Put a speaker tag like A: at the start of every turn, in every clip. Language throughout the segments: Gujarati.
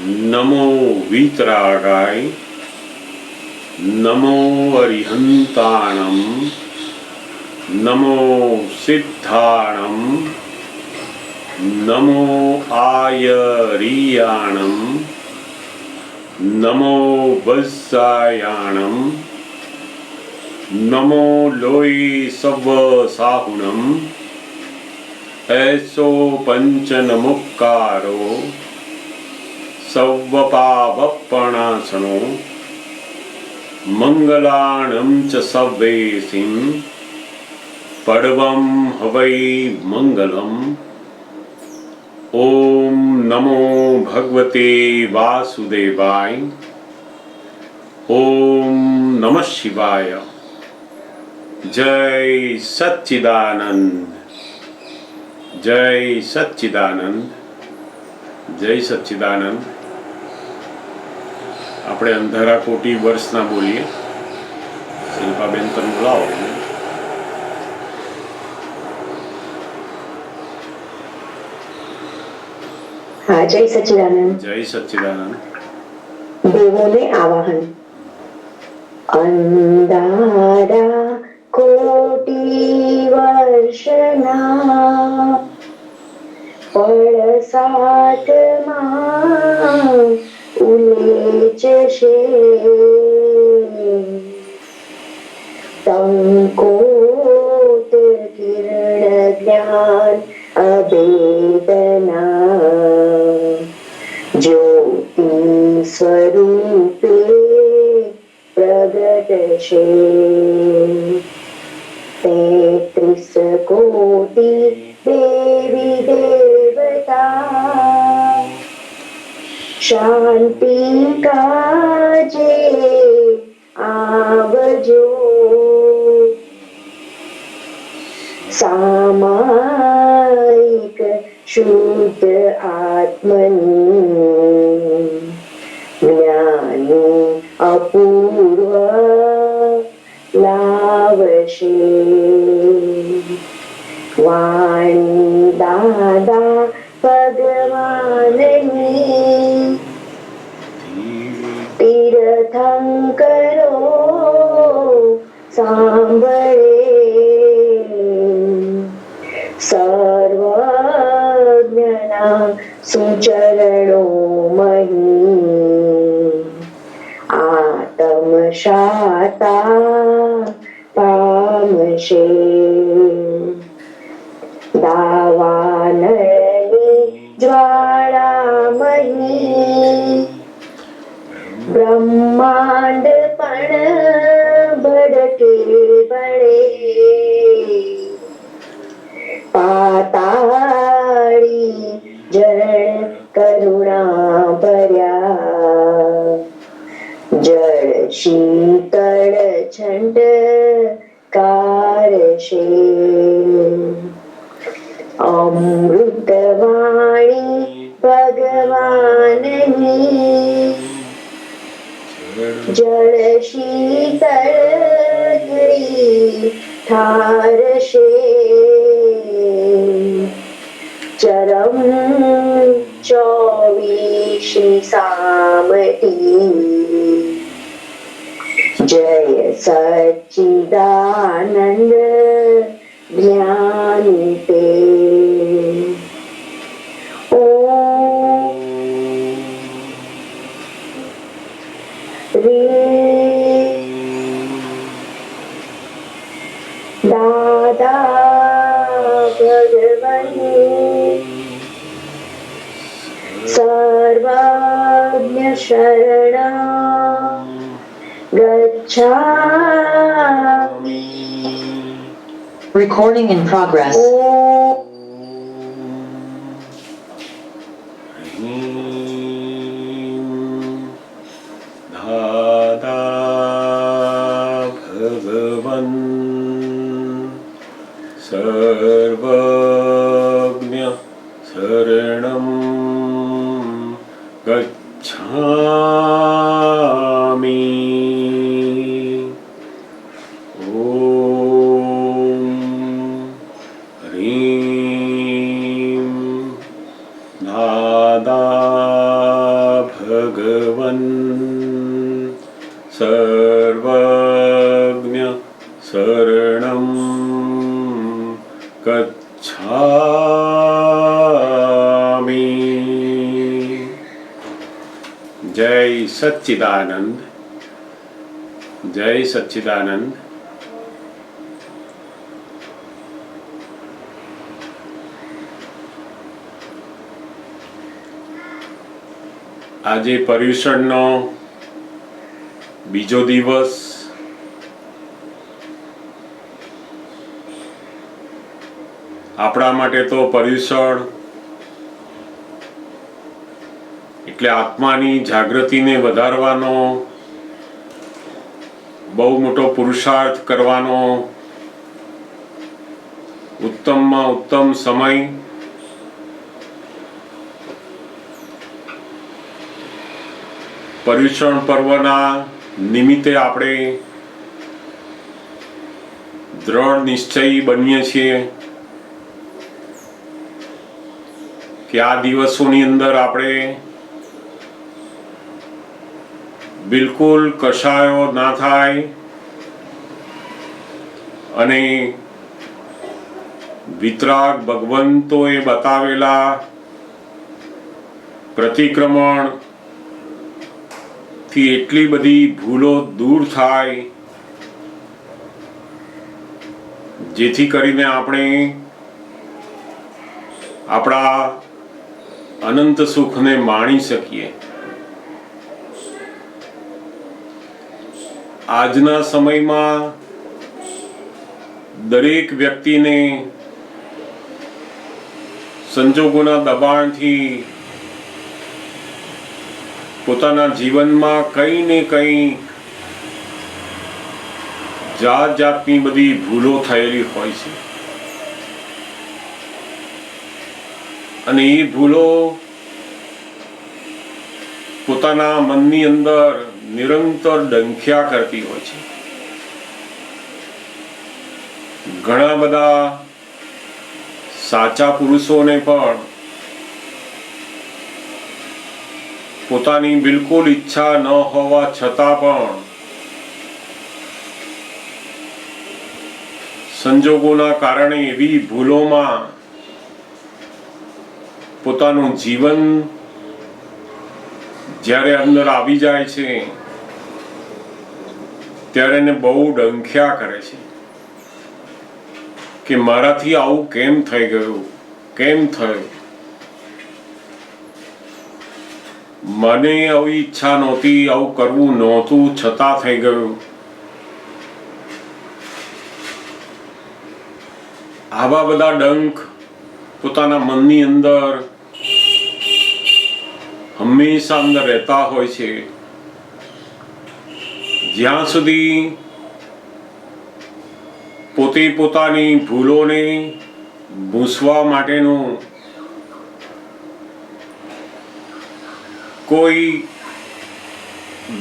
A: नमो वीतरागाय, नमो अरिहंताणं, नमो सिद्धाणं, नमो आयरियाणं, नमो वज्जायाणं, नमो लोई सव साहुणं, ऐसो पंचनमुक्कारो सव्वपावपणासनो मंगलाणं च सव्वेसिं पडवं हवै मंगलम्। ओम नमो भगवते वासुदेवाय। ओम नमः शिवाय। जय सच्चिदानंद, जय सच्चिदानंद, जय सच्चिदानंद। આપણે અંધારા કોટી વર્ષના બોલીએ। શિલ્પાબેન તમે બોલાવો।
B: હા, જય સચ્ચિદાનંદ।
A: જય સચ્ચિદાનંદ।
B: દેવોને આવાહન। અંધારા કોટી વર્ષના પડસાટમાં ઉલેચશે સંકોટ કિરણ જ્ઞાન અભેદના જ્યોતિ સ્વરૂપે પ્રગટશે 33 કોટી દેવી દેવતા શાંતિ કાજે આવજો। સામાયિક શુદ્ધ આત્મની જ્ઞાની અપૂર્વ લાવશે। વાણી દાદા ભગવાનની તીર્થંકરો સાંભળે સર્વજ્ઞના સુચરણો મહી આતમ શાતા પામશે। દાવાનળની જ્વાળામયી બ્રહ્માંડ પણ ભડકે બળે પાતાળી જળ કરુણા ભર્યા જળ શીતળ છંડકારશે। અમૃતવાણી ભગવાનની જળ શીતળ ઘડી ઠારશે। ચરમ 24 સામટી જય સચ્ચિદાનંદ જ્ઞાની તે। દાદા ભગવને સર્વજ્ઞ શરણા ગચ્છામિ।
C: Recording in progress.
A: दादा भगवन् सर्वज्ञ शरणं गच्छामि। दादा જય સચ્ચિદાનંદ, જય સચ્ચિદાનંદ. આજે પર્યુષણનો બીજો દિવસ. આપણા માટે તો પર્યુષણ એટલે આત્માની જાગૃતિને વધારવાનો, બહુ મોટો પુરુષાર્થ કરવાનો ઉત્તમમાં ઉત્તમ સમય. પર્યુષણ પર્વના નિમિત્તે આપણે દ્રઢ નિશ્ચયી બનીએ છીએ કે આ દિવસોની અંદર આપણે બિલકુલ કશાયો ના થાય અને વિતરાગ ભગવંતોએ બતાવેલા પ્રતિક્રમણ થી એટલી બધી ભૂલો દૂર થાય જેથી કરીને આપણે આપણા અનંત સુખને માણી શકીએ. આજના સમયમાં દરેક વ્યક્તિને સંજોગોના દબાણથી પોતાના જીવનમાં કંઈ ને કંઈ જાત જાતની બધી ભૂલો થયેલી હોય છે અને એ ભૂલો પોતાના મનની અંદર નિરંતર ડંખ્યા કરતી હોય છે. ઘણા બધા સાચા પુરુષોને પણ પોતાની બિલકુલ ઈચ્છા ન હોવા છતાં પણ સંજોગોના કારણે એવી ભૂલોમાં પોતાનું જીવન જ્યારે અંદર આવી જાય છે ત્યારે એને બહુ ડંખ્યા કરે છે કે મારાથી આવું કેમ થઈ ગયું, કેમ થયું, મને આવી ઈચ્છા નહોતી, આવું કરવું નહોતું છતાં થઈ ગયું. આવા બધા ડંખ પોતાના મનની અંદર હંમેશા અંદર રહેતા હોય છે જ્યાં સુધી પોતે પોતાની ભૂલોને ભૂંસવા માટેનું કોઈ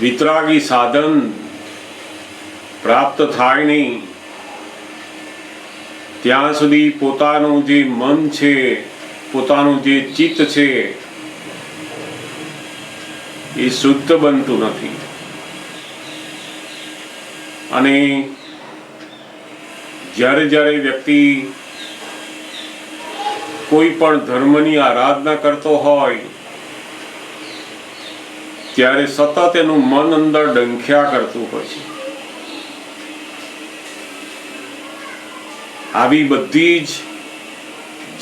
A: વિતરાગી સાધન પ્રાપ્ત થાય નહીં ત્યાં સુધી પોતાનું જે મન છે, પોતાનું જે ચિત્ત છે એ શુદ્ધ બનતું નથી. અને જ્યારે જ્યારે વ્યક્તિ કોઈ પણ ધર્મની આરાધના કરતો હોય ત્યારે સતત એનું મન અંદર ડંખ્યા કરતું હોય છે. આવી બધી જ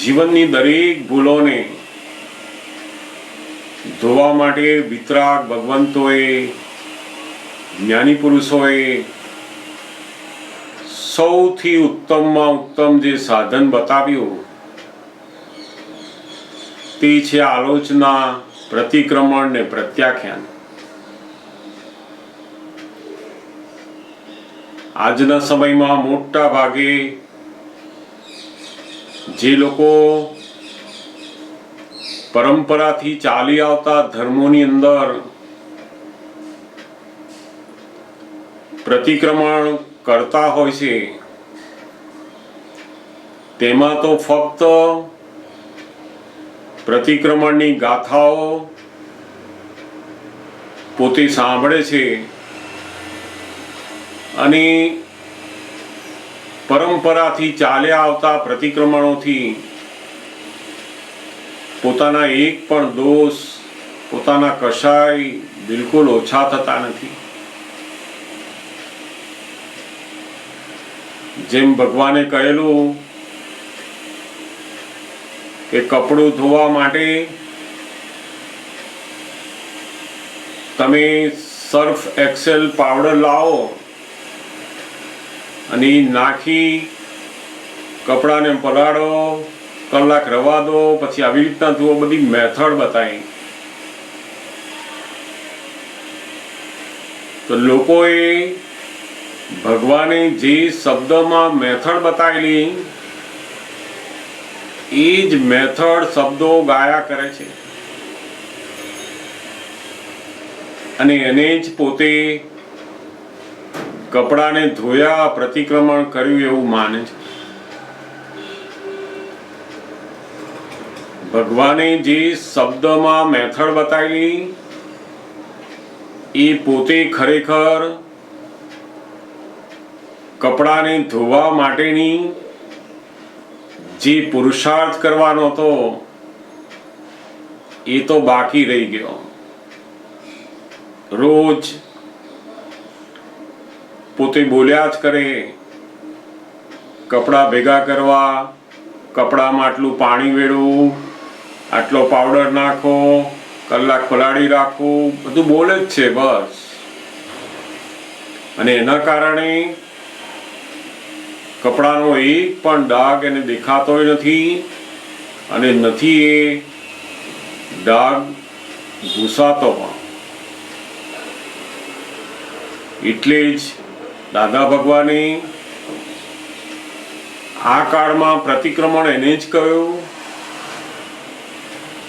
A: જીવનની દરેક ભૂલોને ધોવા માટે વિતરાગ ભગવંતોએ, જ્ઞાની પુરુષોએ સૌથી ઉત્તમમાં ઉત્તમ જે સાધન બતાવ્યું તે છે આલોચના, પ્રતિક્રમણ ને પ્રત્યાખ્યાન. આજના સમયમાં મોટા ભાગે જે લોકો પરંપરાથી ચાલી આવતા ધર્મોની અંદર પ્રતિક્રમણ કરતા હોય છે તેમાં તો ફક્ત પ્રતિક્રમણની ગાથાઓ પોતે સાંભળે છે અને પરંપરાથી ચાલ્યા આવતા પ્રતિક્રમણોથી પોતાના એક પણ દોષ પોતાના કશાય બિલકુલ ઓછા થતા નથી. જેમ ભગવાને કહેલું કે કપડું ધોવા માટે તમે સર્ફ એક્સેલ પાવડર લાવો અને નાખી કપડાને પલાળો, કલાક રવા દો, પછી આવી રીતના ધોવો. બધી મેથડ બતાવી. તો લોકોએ ભગવાને જે શબ્દમાં મેથડ બતાવેલી એ જ મેથડ શબ્દો ગાયા કરે છે અને એને જ પોતે કપડાને ધોયા, પ્રતિક્રમણ કર્યું એવું માને છે. ભગવાને જે શબ્દમાં મેથડ બતાવેલી એ પોતે ખરેખર કપડાને ધોવા માટેની જે પુરુષાર્થ કરવાનો હતો એ તો બાકી રહી ગયો. રોજ પોતે બોલ્યા જ કરે, કપડાં ભેગા કરવા, કપડામાં આટલું પાણી વેડવું, આટલો પાવડર નાખો, કલાક પલાળી રાખવું, બધું બોલે જ છે બસ. અને એના કારણે કપડાનો એક પણ ડાઘ એને દેખાતોય નથી અને નથી એ ડાઘ ભૂસાતો પણ. એટલે જ દાદા ભગવાને આ કાળમાં પ્રતિક્રમણ એને જ કહ્યું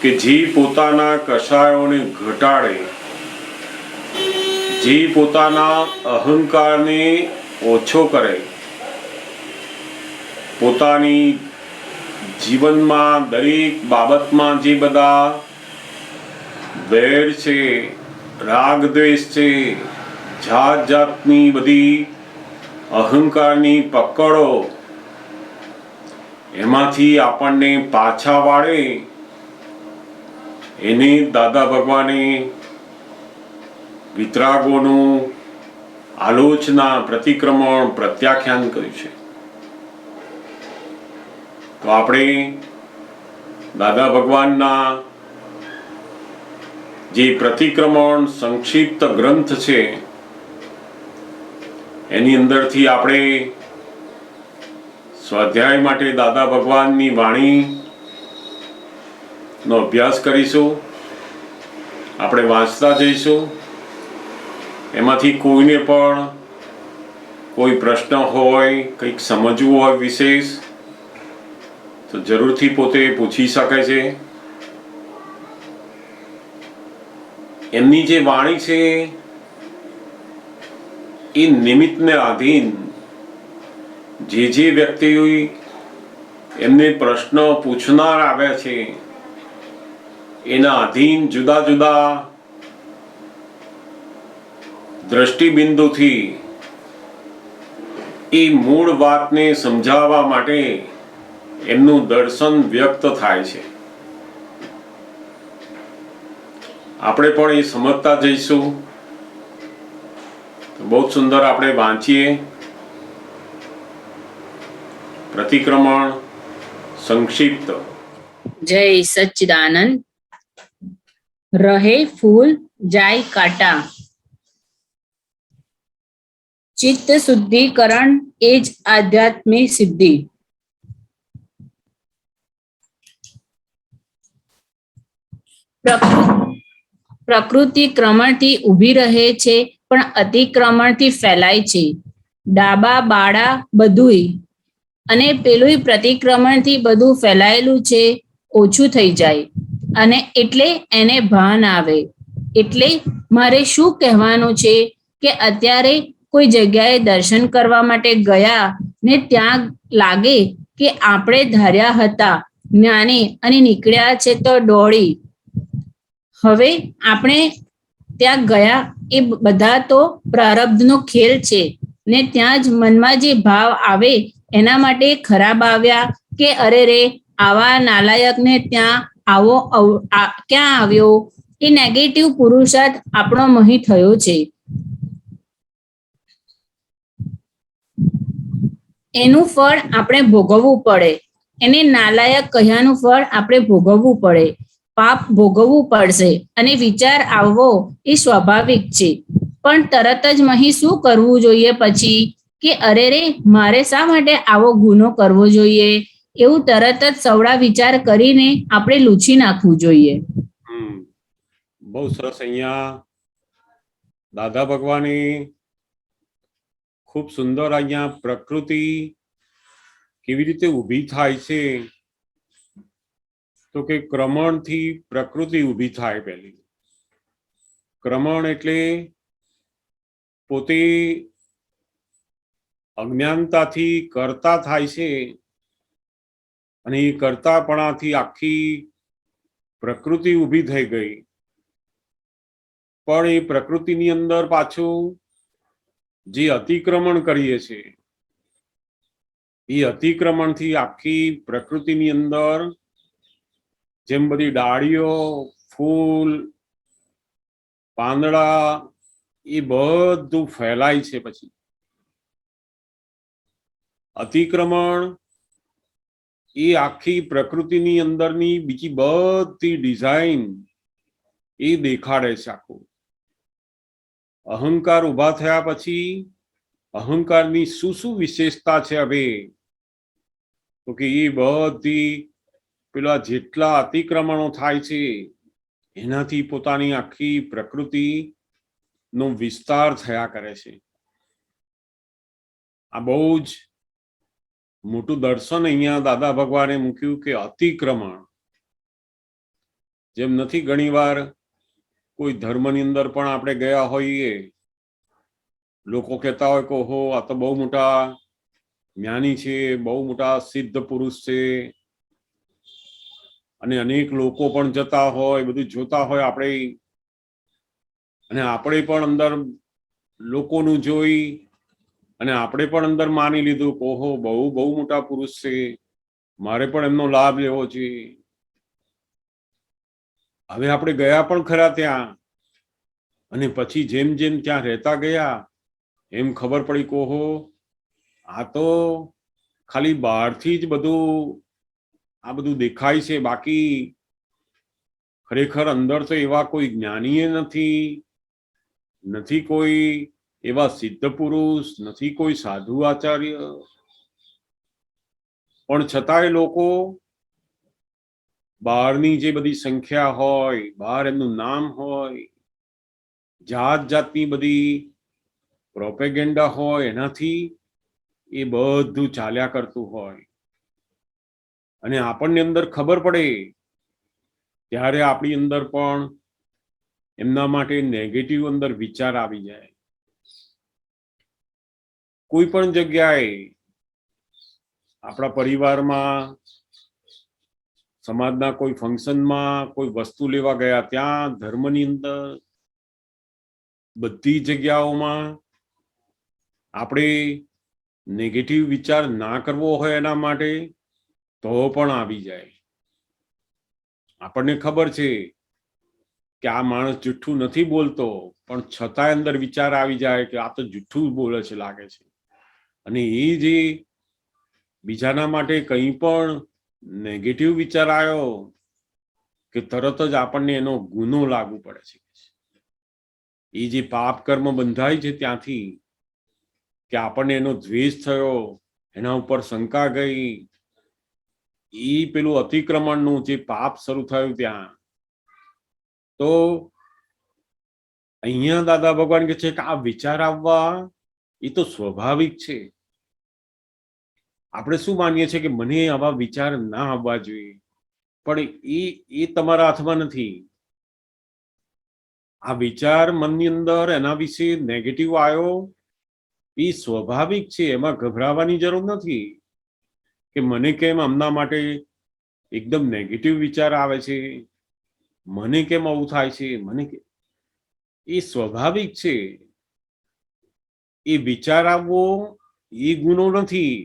A: કે જે પોતાના કશાયોને ઘટાડે, જે પોતાના અહંકારને ઓછો કરે, પોતાની જીવનમાં દરેક બાબતમાં જે બધા વેર છે, રાગ દ્વેષ છે, જાત જાતની બધી અહંકારની પકડો, એમાંથી આપણને પાછા વાળે, એને દાદા ભગવાને વિતરાગોનું આલોચના, પ્રતિક્રમણ, પ્રત્યાખ્યાન કર્યું છે. તો આપણે દાદા ભગવાનના જે પ્રતિક્રમણ સંક્ષિપ્ત ગ્રંથ છે એની અંદરથી આપણે સ્વાધ્યાય માટે દાદા ભગવાનની વાણીનો અભ્યાસ કરીશું. આપણે વાંચતા જઈશું. એમાંથી કોઈને પણ કોઈ પ્રશ્ન હોય, કંઈક સમજવું હોય વિશેષ, તો જરૂરથી પોતે પૂછી શકે છે. એમની જે વાણી છે એ નિમિત્તને આધીન જે વ્યક્તિ એમને પ્રશ્ન પૂછનાર આવ્યા છે એના આધીન જુદા જુદા દ્રષ્ટિબિંદુથી એ મૂળ વાતને સમજાવવા માટે એમનું દર્શન વ્યક્ત થાય છે. આપણે પણ એ સમજતા જઈશું. બહુ સુંદર આપણે વાંચીએ. પ્રતિક્રમણ સંક્ષિપ્ત.
C: જય સચ્ચિદાનંદ. રહે ફૂલ જાય કાંટા, ચિત્ત શુદ્ધિકરણ એ જ આધ્યાત્મિક સિદ્ધિ. પ્રકૃતિ ક્રમણથી ઊભી રહે છે પણ અતિક્રમણથી ફેલાય છે. ડાબા બાળા બધુંય અને પેલું પ્રતિક્રમણથી બધું ફેલાયેલું છે ઓછું થઈ જાય અને એટલે એને ભાન આવે. એટલે મારે શું કહેવાનું છે કે અત્યારે કોઈ જગ્યાએ દર્શન કરવા માટે ગયા ને ત્યાં લાગે કે આપણે ધાર્યા હતા જ્ઞાની અને નીકળ્યા છે તો દોડી. હવે આપણે ત્યાં ગયા એ બધા તો પ્રારબ્ધનો ખેલ છે ને ત્યાં જ મનમાં જે ભાવ આવે એના માટે ખરાબ આવ્યા કે અરે રે આવા નાલાયકને ત્યાં આવો ક્યાં આવ્યો, એ નેગેટિવ પુરુષાર્થ આપણો અહીં થયો છે. એનું ફળ આપણે ભોગવવું પડે. એને નાલાયક કહ્યાનું ફળ આપણે ભોગવવું પડે. પાપ ભોગવવું પડશે અને વિચાર આવવો એ સ્વાભાવિક છે. પણ તરત જ અહીં શું કરવું જોઈએ પછી કે અરે રે મારે શા માટે આવો ગુનો કરવો જોઈએ, એવું તરત જ સવડા વિચાર કરીને આપણે લૂછી નાખવું જોઈએ.
A: બહુ સરસ. અહીંયા દાદા ભગવાને ખૂબ સુંદર અહીંયા પ્રકૃતિ કેવી રીતે ઊભી થાય છે તો કે ક્રમણથી પ્રકૃતિ ઊભી થાય. પહેલી ક્રમણ એટલે પોતે અજ્ઞાનતાથી કરતા થાય છે અને એ કરતાપણાથી આખી પ્રકૃતિ ઊભી થઈ ગઈ. પણ એ પ્રકૃતિની અંદર પાછું જે અતિક્રમણ કરીએ છીએ એ અતિક્રમણથી આખી પ્રકૃતિની અંદર જેમ બધી ડાળીઓ, ફૂલ, પાંદડા એ બધું ફેલાય છે. પછી અતિક્રમણ એ આખી પ્રકૃતિની અંદરની બીજી બધી ડિઝાઇન એ દેખાડે છે. આખું અહંકાર ઉભા થયા પછી અહંકારની શું શું વિશેષતા છે હવે તો કે એ બધી પેલા જેટલા અતિક્રમણો થાય છે એનાથી પોતાની આખી પ્રકૃતિ નો વિસ્તાર થયા કરે છે. આ બહુ જ મોટું દર્શન અહીંયા દાદા ભગવાને મૂક્યું કે અતિક્રમણ જેમ નથી ઘણીવાર કોઈ ધર્મની અંદર પણ આપણે ગયા હોઈએ, લોકો કહેતા હોય કે ઓહો આ તો બહુ મોટા જ્ઞાની છે, બહુ મોટા સિદ્ધ પુરુષ છે, અને અનેક લોકો પણ જતા હોય, બધું જોતા હોય આપણે, અને આપણે પણ અંદર લોકોનું જોઈ અને આપણે પણ અંદર માની લીધું કે ઓહો બહુ બહુ મોટા પુરુષ છે, મારે પણ એમનો લાભ લેવો છે. હવે આપણે ગયા પણ ખરા ત્યાં, અને પછી જેમ જેમ ત્યાં રહેતા ગયા એમ ખબર પડી કે ઓહો આ તો ખાલી બહારથી જ બધું આ બધું દેખાય છે, બાકી ખરેખર અંદર તો એવા કોઈ જ્ઞાનીએ નથી કોઈ એવા સિદ્ધ પુરુષ, નથી કોઈ સાધુ આચાર્ય, પણ છતાંય લોકો બહારની જે બધી સંખ્યા હોય, બહાર એમનું નામ હોય, જાત જાતની બધી પ્રોપેગેન્ડા હોય, એનાથી એ બધું ચાલ્યા કરતું હોય. અને આપણને અંદર ખબર પડે ત્યારે આપણી અંદર પણ એમના માટે નેગેટિવ અંદર વિચાર આવી જાય. કોઈ પણ જગ્યાએ આપણા પરિવારમાં, સમાજના કોઈ ફંક્શનમાં કોઈ વસ્તુ લેવા ગયા, ત્યાં ધર્મની અંદર બધી જગ્યાઓમાં આપણે નેગેટિવ વિચાર ના કરવો હોય એના માટે તો પણ આવી જાય. આપણને ખબર છે કે આ માણસ જુઠ્ઠું નથી બોલતો, પણ છતાંય અંદર વિચાર આવી જાય કે આ તો જુઠ્ઠું બોલે છે લાગે છે. અને એ જે બીજાના માટે કંઈ પણ નેગેટિવ વિચાર આવ્યો કે તરત જ આપણને એનો ગુનો લાગુ પડે છે. એ જે પાપ કર્મ બંધાય છે ત્યાંથી કે આપણને એનો દ્વેષ થયો, એના ઉપર શંકા ગઈ, એ પેલું અતિક્રમણનું જે પાપ શરૂ થયું ત્યાં. તો અહીંયા દાદા ભગવાન કહે છે કે આ વિચાર આવવા એ તો સ્વાભાવિક છે. આપણે શું માનીએ છીએ કે મને આવા વિચાર ના આવવા જોઈએ, પણ એ તમારા હાથમાં નથી. આ વિચાર મનની અંદર એના વિશે નેગેટિવ આવ્યો એ સ્વાભાવિક છે, એમાં ગભરાવાની જરૂર નથી કે મને કેમ આમના માટે એકદમ નેગેટિવ વિચાર આવે છે, મને કેમ આવું થાય છે, એ સ્વાભાવિક છે. એ વિચાર આવવો એ ગુનો નથી,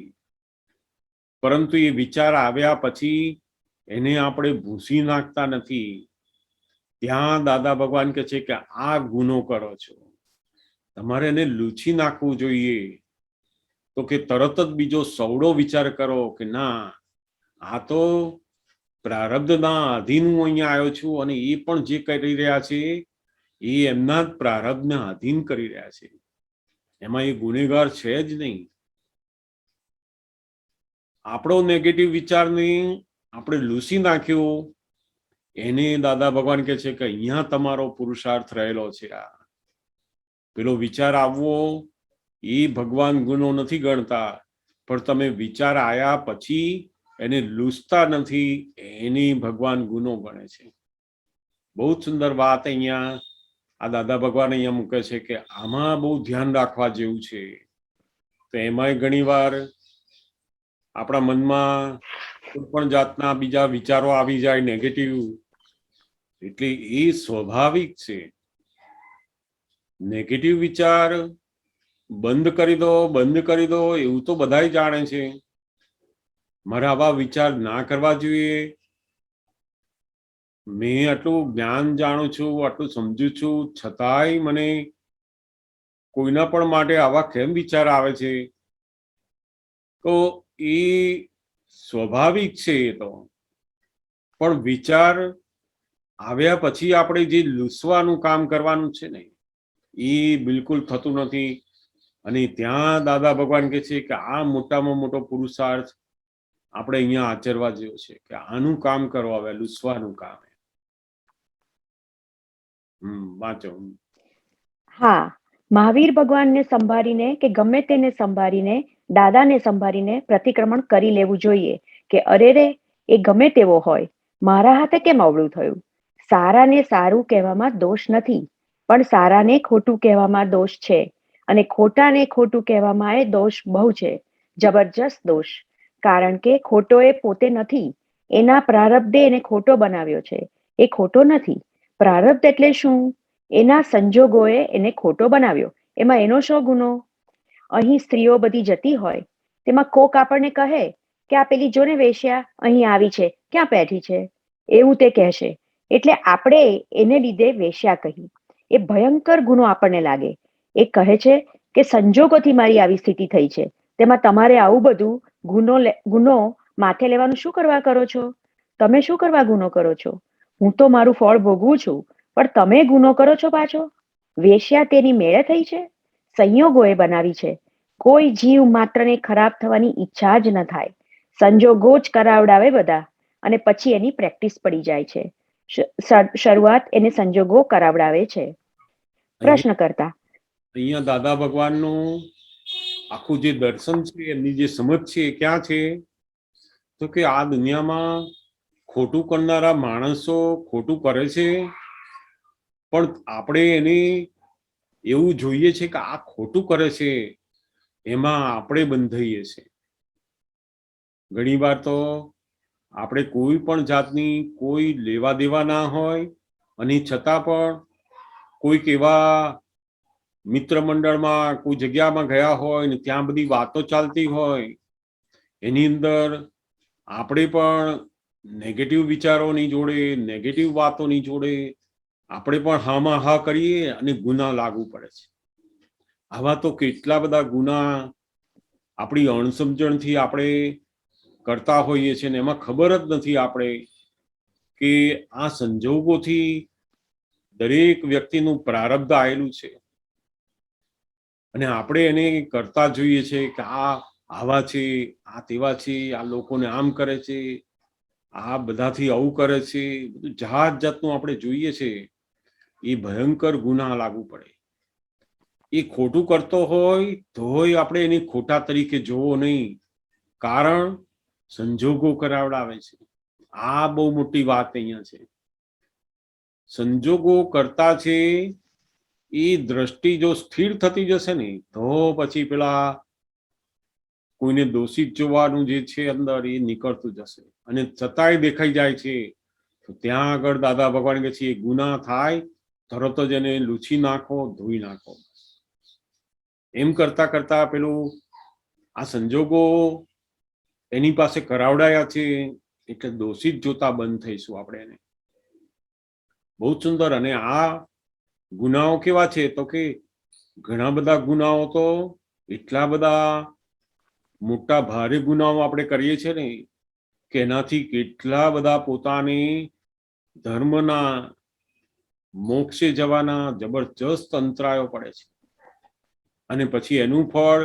A: પરંતુ એ વિચાર આવ્યા પછી એને આપણે ભૂંસી નાખતા નથી, ત્યાં દાદા ભગવાન કહે છે કે આ ગુનો કરો છો, તમારે એને લૂછી નાખવું જોઈએ. તો કે તરત જ બીજો સવડો વિચાર કરો કે ના, આ તો પ્રારબ્ધના અધીન હું અહીંયા આવ્યો છું, અને એ પણ જે કરી રહ્યા છે એ એમના જ પ્રારબ્ધના અધીન કરી રહ્યા છે, એમાં એ ગુનેગાર છે જ નહીં. આપણો નેગેટિવ વિચારને આપણે લૂસી નાખ્યો, એને દાદા ભગવાન કહે છે કે અહીંયા તમારો પુરુષાર્થ રહેલો છે. આ પેલો વિચાર આવવો એ ભગવાન ગુનો નથી ગણતા, પણ તમે વિચાર આવ્યા પછી એને લૂસતા નથી, એની ભગવાન ગુનો ગણે છે. બહુ જ સુંદર વાત અહીંયા આ દાદા ભગવાન અહીંયા મૂકે છે કે આમાં બહુ ધ્યાન રાખવા જેવું છે. તો એમાંય ઘણી વાર આપણા મનમાં કોઈ પણ જાતના બીજા વિચારો આવી જાય નેગેટિવ, એટલે એ સ્વાભાવિક છે. નેગેટિવ વિચાર બંધ કરી દો એવું તો બધાય જાણે છે. મારે આવા વિચાર ના કરવા જોઈએ. મેં આટલું જ્ઞાન જાણું છું, આટલું સમજુ છું, છતાંય મને કોઈના પણ માટે આવા કેમ વિચાર આવે છે? તો એ સ્વાભાવિક છે. એ તો પણ વિચાર આવ્યા પછી આપણે જે લૂસવાનું કામ કરવાનું છે ને, એ બિલકુલ થતું નથી. અને ત્યાં દાદા ભગવાન કહે છે કે આ મોટામાં મોટો પુરુષાર્થ આપણે અહીંયા આચરવા જેવો છે કે આનું કામ કરો, હવે લૂસવાનું કામ. વાંચો.
D: હા, મહાવીર ભગવાનને સંભાળીને કે ગમે તેને સંભાળીને, દાદાને સંભાળીને પ્રતિક્રમણ કરી લેવું જોઈએ કે અરે રે, એ ગમે તેવો હોય, મારા હાથે કેમ અવળું થયું? સારાને સારું કહેવામાં દોષ નથી, પણ સારાને ખોટું કહેવામાં દોષ છે, અને ખોટાને ખોટું કહેવામાં એ દોષ બહુ છે, જબરજસ્ત દોષ. કારણ કે ખોટો એ પોતે નથી, એના પ્રારબ્ધે એને ખોટો બનાવ્યો છે. એ ખોટો નથી. પ્રારબ્ધ એટલે શું? એના સંજોગોએ એને ખોટો બનાવ્યો. એમાં એનો શો ગુનો? અહીં સ્ત્રીઓ બધી જતી હોય, તેમાં કોક આપણને કહે કે આ પેલી જોને વેશ્યા અહીં આવી છે, ક્યાં બેઠી છે, એવું તે કહેશે. એટલે આપણે એને લીધે વેશ્યા કહી. એ ભયંકર ગુનો આપણને લાગે. એ કહે છે કે સંજોગોથી મારી આવી સ્થિતિ થઈ છે, તેમાં તમારે આવું બધું ગુનો માથે લેવાનું શું કરવા કરો છો? તમે શું કરવા ગુનો કરો છો? હું તો મારું ફળ ભોગવું છું, પણ તમે ગુનો કરો છો પાછો. વેશ્યા તેની મેળે થઈ છે, સંયોગોએ બનાવી છે. કોઈ જીવ માત્રને ખરાબ થવાની ઈચ્છા જ ન થાય, સંજોગો જ કરાવડાવે બધા, અને પછી એની પ્રેક્ટિસ પડી જાય છે. શરૂઆત એને સંજોગો કરાવડાવે છે. પ્રશ્ન કરતા
A: અહીંયા દાદા ભગવાનનું આખું જે દર્શન છે, એમની જે સમજ છે એ ક્યાં છે? તો કે આ દુનિયામાં ખોટું કરનારા માણસો ખોટું કરે છે, પણ આપણે એને એવું જોઈએ છે કે આ ખોટું કરે છે, એમાં આપણે બંધાઈએ છીએ. ઘણીવાર તો આપણે કોઈ પણ જાતની કોઈ લેવા દેવા ના હોય, અને છતાં પણ કોઈક એવા મિત્ર મંડળમાં કોઈ જગ્યામાં ગયા હોય ને ત્યાં બધી વાતો ચાલતી હોય, એની અંદર આપણે પણ નેગેટિવ વિચારોની જોડે, નેગેટિવ વાતોની જોડે આપણે પણ હામાં હા કરીએ અને ગુના લાગુ પડે છે. આવા તો કેટલા બધા ગુના આપણી અણસમજણથી આપણે કરતા હોઈએ છીએ, ને એમાં ખબર જ નથી આપણે કે આ સંજોગોથી દરેક વ્યક્તિનું પ્રારબ્ધ આવેલું છે, અને આપણે એને કરતા જોઈએ છે કે આ આવા છે, આ તેવા છે, આ લોકોને આમ કરે છે, આ બધાથી આવું કરે છે, બધું જાત જાતનું આપણે જોઈએ છે. એ ભયંકર ગુના લાગુ પડે. એ ખોટું કરતો હોય તોય આપણે એની ખોટા તરીકે જોવો નહીં, કારણ સંજોગો કરાવડાવે છે. આ બહુ મોટી વાત અહીંયા છે. સંજોગો કરતા છે, એ દ્રષ્ટિ જો સ્થિર થતી જશે ને, તો પછી પેલા કોઈને દોષિત જોવાનું જે છે અંદર, એ નીકળતું જશે, અને છતાંય દેખાઈ જાય છે. તો ત્યાં આગળ દાદા ભગવાન કહે છે એ ગુના થાય તરત જ એને લૂછી નાખો, ધોઈ નાખો. એમ કરતા કરતા પેલું આ સંજોગો એની પાસે કરાવડાયા છે, એટલે દોષિત જોતા બંધ થઈશું આપણે એને. બહુ જ સુંદર. અને આ ગુનાઓ કેવા છે તો કે ઘણા બધા ગુનાઓ તો એટલા બધા મોટા ભારે ગુનાઓ આપણે કરીએ છીએ ને કે એનાથી કેટલા બધા પોતાની ધર્મના મોક્ષે જવાના જબરજસ્ત અંતરાયો પડે છે. અને પછી એનું ફળ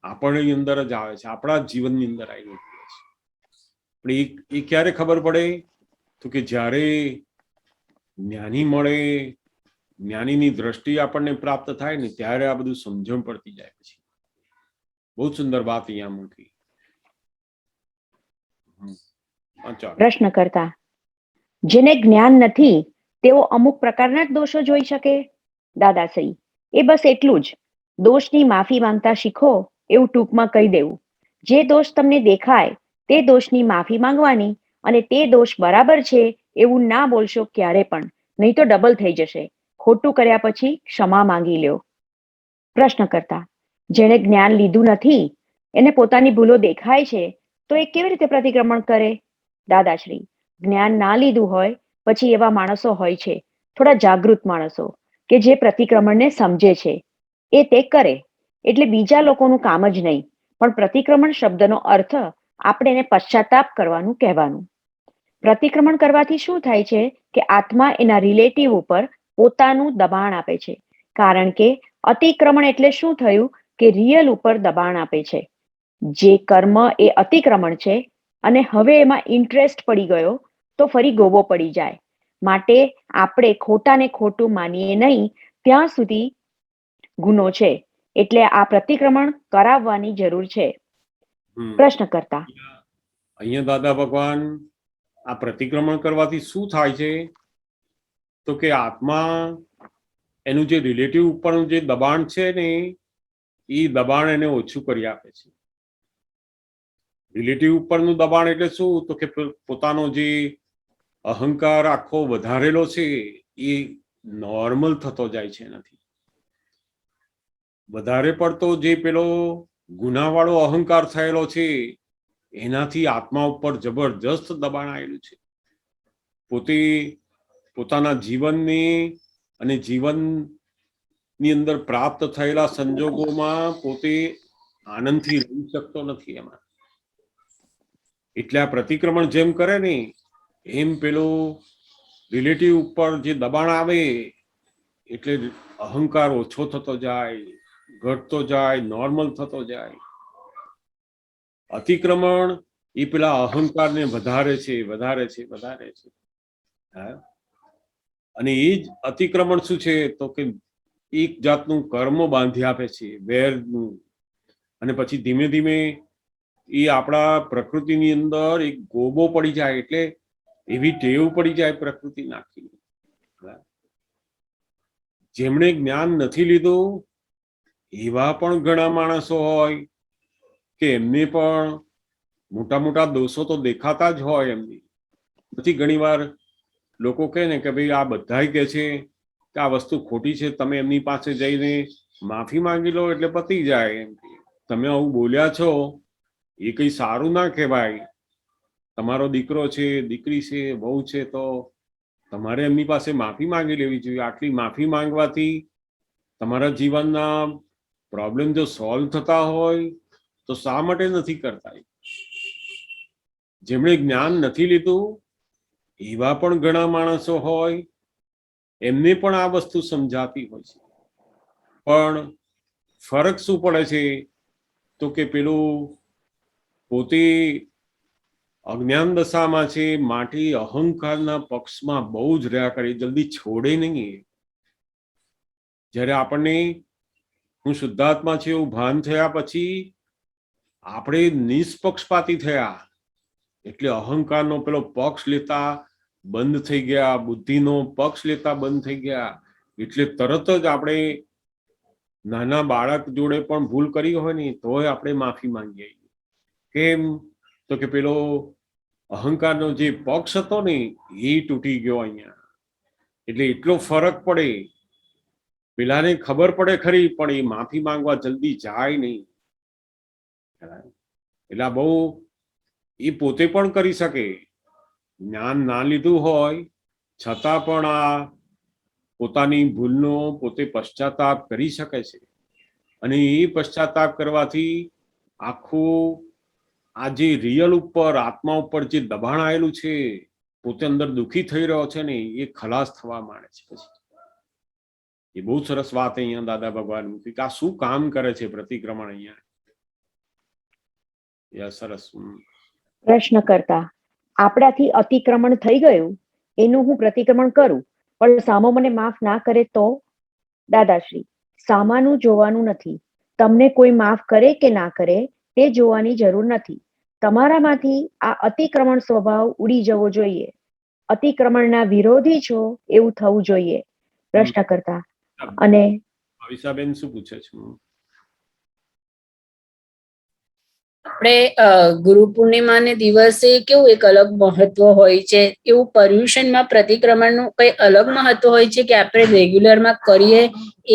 A: આપણી અંદર જ આવે છે, આપણા જ જીવનની અંદર આવી છે. પણ એ ક્યારે ખબર પડે તો કે જ્યારે જ્ઞાની મળે, જ્ઞાનીની દ્રષ્ટિ આપણને પ્રાપ્ત થાય ને ત્યારે આ બધું સમજણ પડતી જાય. પછી બહુ સુંદર વાત અહીંયા મૂકી.
D: પ્રશ્ન કરતા, જેને જ્ઞાન નથી તેઓ અમુક પ્રકારના જ દોષો જોઈ શકે? દાદાશ્રી, એ બસ એટલું જ, દોષની માફી માંગતા શીખો એવું ટૂંકમાં કહી દેવું. જે દોષ તમને દેખાય તે દોષની માફી માંગવાની, અને તે દોષ બરાબર છે એવું ના બોલશો ક્યારે પણ, નહીં તો ડબલ થઈ જશે. ખોટું કર્યા પછી ક્ષમા માંગી લ્યો. પ્રશ્ન કરતા, જેણે જ્ઞાન લીધું નથી એને પોતાની ભૂલો દેખાય છે તો એ કેવી રીતે પ્રતિક્રમણ કરે? દાદાશ્રી, જ્ઞાન ના લીધું હોય પછી એવા માણસો હોય છે, થોડા જાગૃત માણસો, કે જે પ્રતિક્રમણને સમજે છે. એ તે કરે એટલે બીજા લોકોનું કામ જ નહીં, પણ પ્રતિક્રમણ શબ્દનો અર્થ આપણે એને પશ્ચાતાપ કરવાનું કહેવાનું. પ્રતિક્રમણ કરવાથી શું થાય છે કે આત્મા એના રિલેટિવ ઉપર પોતાનું દબાણ આપે છે. કારણ કે અતિક્રમણ એટલે શું થયું કે રિયલ ઉપર દબાણ આપે છે. જે કર્મ એ અતિક્રમણ છે અને હવે એમાં ઇન્ટરેસ્ટ પડી ગયો તો ફરી ગોબો પડી જાય. માટે આપણે ખોટાને ખોટું માનીએ નહીં ત્યાં સુધી ગુનો છે. એટલે આ પ્રતિક્રમણ કરાવવાની જરૂર છે. પ્રશ્ન કરતા,
A: અહીંયા દાદા ભગવાન આ પ્રતિક્રમણ કરવાથી શું થાય છે તો કે આત્મા એનું જે રિલેટિવ ઉપરનું જે દબાણ છે ને એ દબાણ એને ઓછું કરી આપે છે. રિલેટિવ ઉપરનું દબાણ એટલે શું તો કે પોતાનો જે અહંકાર આખો વધારેલો છે એ નોર્મલ થતો જાય છે. એનાથી વધારે પડતો જે પેલો ગુનાવાળો અહંકાર થયેલો છે એનાથી આત્મા ઉપર જબરજસ્ત દબાણ આવેલું છે. પોતે પોતાના જીવનની અને જીવનની અંદર પ્રાપ્ત થયેલા સંજોગોમાં પોતે આનંદથી રહી શકતો નથી એમાં. એટલે આ પ્રતિક્રમણ જેમ કરે ને એમ પેલું રિલેટિવ ઉપર જે દબાણ આવે એટલે અહંકાર ઓછો થતો જાય, ઘટતો જાય, નોર્મલ થતો જાય. અતિક્રમણ એ પેલા અહંકારને વધારે છે, વધારે છે, વધારે છે. અને એ જ અતિક્રમણ શું છે તો કે એક જાતનું કર્મ બાંધી આપે છે, વેરનું. અને પછી ધીમે ધીમે એ આપણા પ્રકૃતિની અંદર એક ગોબો પડી જાય, એટલે એવી ટેવ પડી જાય પ્રકૃતિ નાખી. જેમણે જ્ઞાન નથી લીધું એવા પણ ઘણા માણસો હોય કે એમને પણ મોટા મોટા દોષો તો દેખાતા જ હોય એમની. પછી ઘણી વાર લોકો કહે ને કે ભાઈ આ બધાય કહે છે કે આ વસ્તુ ખોટી છે, તમે એમની પાસે જઈને માફી માંગી લો એટલે પતી જાય. એમ તમે આવું બોલ્યા છો એ કઈ સારું ના કહેવાય. તમારો દીકરો છે, દીકરી છે, વહુ છે, તો તમારે એમની પાસે માફી માંગી લેવી જોઈએ. આટલી માફી માંગવાથી તમારા જીવનના પ્રોબ્લેમ જો સોલ્વ થતા હોય તો શા માટે નથી કરતા? જેમણે જ્ઞાન નથી લીધું એવા પણ ઘણા માણસો હોય, એમને પણ આ વસ્તુ સમજાતી હોય છે. પણ ફરક શું પડે છે તો કે પેલું પોતે અજ્ઞાન દશામાં છે માટે અહંકારના પક્ષમાં બહુ જ રહ્યા કરે, જલ્દી છોડે નહીં. જ્યારે આપણને હું શુદ્ધાત્મા છે એવું ભાન થયા પછી આપણે નિષ્પક્ષપાતી થયા, એટલે અહંકારનો પેલો પક્ષ લેતા બંધ થઈ ગયા, બુદ્ધિનો પક્ષ લેતા બંધ થઈ ગયા. એટલે તરત જ આપણે નાના બાળક જોડે પણ ભૂલ કરી હોય ને તોય આપણે માફી માંગીએ. કેમ તો કે પેલો અહંકારનો જે પક્ષ હતો ને એ તૂટી ગયો અહીંયા. એટલે એટલો ફરક પડે. પેલાને ખબર પડે ખરી પણ એ માફી માંગવા જલ્દી જાય નહીં. એટલે બહુ એ પોતે પણ કરી શકે. જ્ઞાન ના લીધું હોય છતાં પણ આ પોતાની ભૂલનો પોતે પશ્ચાતાપ કરી શકે છે, અને એ પશ્ચાતાપ કરવાથી આખું આ જે રિયલ ઉપર, આત્મા ઉપર જે દબાણ આવેલું છે, પોતે અંદર દુઃખી થઈ રહ્યો છે ને, એ ખલાસ થવા માંડે છે. પછી એ બહુ સરસ વાત અહીંયા દાદા ભગવાન મૂકી કે આ શું કામ કરે છે પ્રતિક્રમણ અહીંયા. સરસ.
D: પ્રશ્ન કરતા આપણાથી અતિક્રમણ થઈ ગયું, એનું હું પ્રતિક્રમણ કરું, પણ સામો મને માફ ના કરે તો? દાદાશ્રી, સામાનું જોવાનું નથી. તમને કોઈ માફ કરે કે ના કરે તે જોવાની જરૂર નથી. તમારામાંથી આ અતિક્રમણ સ્વભાવ ઉડી જવો જોઈએ. અતિક્રમણના વિરોધી છો એવું થવું જોઈએ. પ્રશ્ન કરતા અને
A: ભાવિસાબેન શું પૂછે છે?
C: આપણે ગુરુ પૂર્ણિમાને દિવસે કેવું એક અલગ મહત્વ હોય છે, એવું પર્યુષણમાં પ્રતિક્રમણનું કઈ અલગ મહત્વ હોય છે કે આપણે રેગ્યુલરમાં કરીએ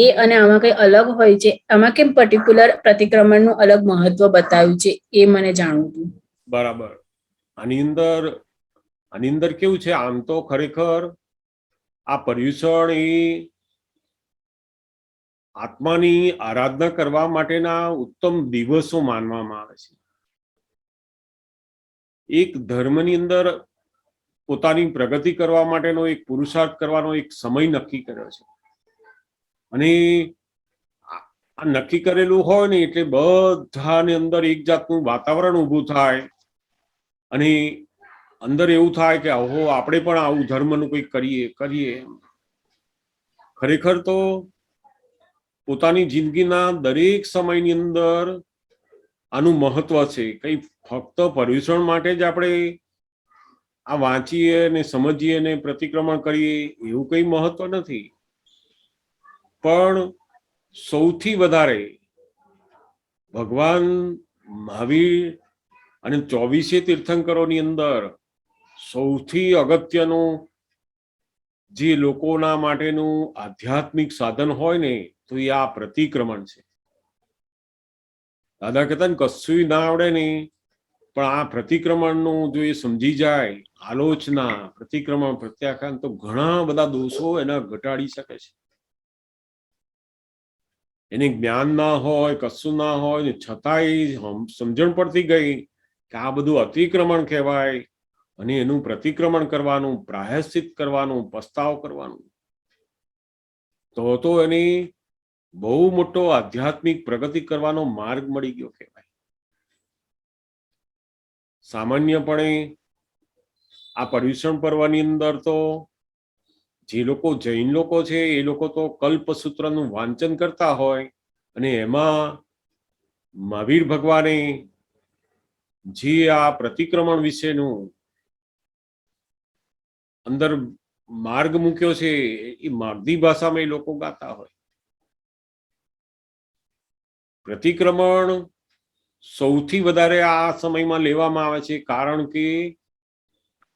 C: એ, અને આમાં કઈ અલગ હોય છે? આમાં કેમ પર્ટિક્યુલર પ્રતિક્રમણનું અલગ મહત્વ બતાવ્યું છે એ મને જાણવું હતું.
A: બરાબર. આની અંદર કેવું છે, આમ તો ખરેખર આ પર્યુષણ એ આત્માની આરાધના કરવા માટેના ઉત્તમ દિવસો માનવામાં આવે છે. એક ધર્મની અંદર પોતાની પ્રગતિ કરવા માટેનો એક પુરુષાર્થ કરવાનો એક સમય નક્કી કર્યો છે, અને આ નક્કી કરેલું હોય ને એટલે બધાની અંદર એક જાતનું વાતાવરણ ઊભું થાય, અને અંદર એવું થાય કે ઓહો, આપણે પણ આવું ધર્મનું કંઈક કરીએ. ખરેખર તો પોતાની જિંદગીના દરેક સમયની અંદર આનું મહત્વ છે. કઈ ફક્ત પર્યુષણ માટે જ આપણે આ વાંચીએ ને સમજીએ ને પ્રતિક્રમણ કરીએ એવું કઈ મહત્વ નથી, પણ સૌથી વધારે ભગવાન મહાવીર અને 24 તીર્થંકરોની અંદર સૌથી અગત્યનું જે લોકોના માટેનું આધ્યાત્મિક સાધન હોય ને, તો એ આ પ્રતિક્રમણ છે. દાદા કહેતા ને કશું ના આવડે ને, પણ આ પ્રતિક્રમણનું જો એ સમજી જાય, આલોચના, પ્રતિક્રમણ, પ્રત્યાખ્યાન, તો ઘણા બધા દોષો એના ઘટાડી શકે છે. એને જ્ઞાન ના હોય, કશું ના હોય ને છતાંય સમજણ પડતી ગઈ કે આ બધું અતિક્રમણ કહેવાય, અને એનું પ્રતિક્રમણ કરવાનું, પ્રાયશ્ચિત કરવાનું, પસ્તાવ કરવાનું, તો એની બહુ મોટો આધ્યાત્મિક પ્રગતિ કરવાનો માર્ગ મળી ગયો કહેવાય. સામાન્યપણે આ પર્યુષણ પર્વની અંદર તો જે લોકો જૈન લોકો છે એ લોકો તો કલ્પસૂત્રનું વાંચન કરતા હોય, અને એમાં મહાવીર ભગવાને જે આ પ્રતિક્રમણ વિશેનું અંદર માર્ગ મૂક્યો છે એ માગધી ભાષામાં એ લોકો ગાતા હોય. પ્રતિક્રમણ સૌથી વધારે આ સમયમાં લેવામાં આવે છે, કારણ કે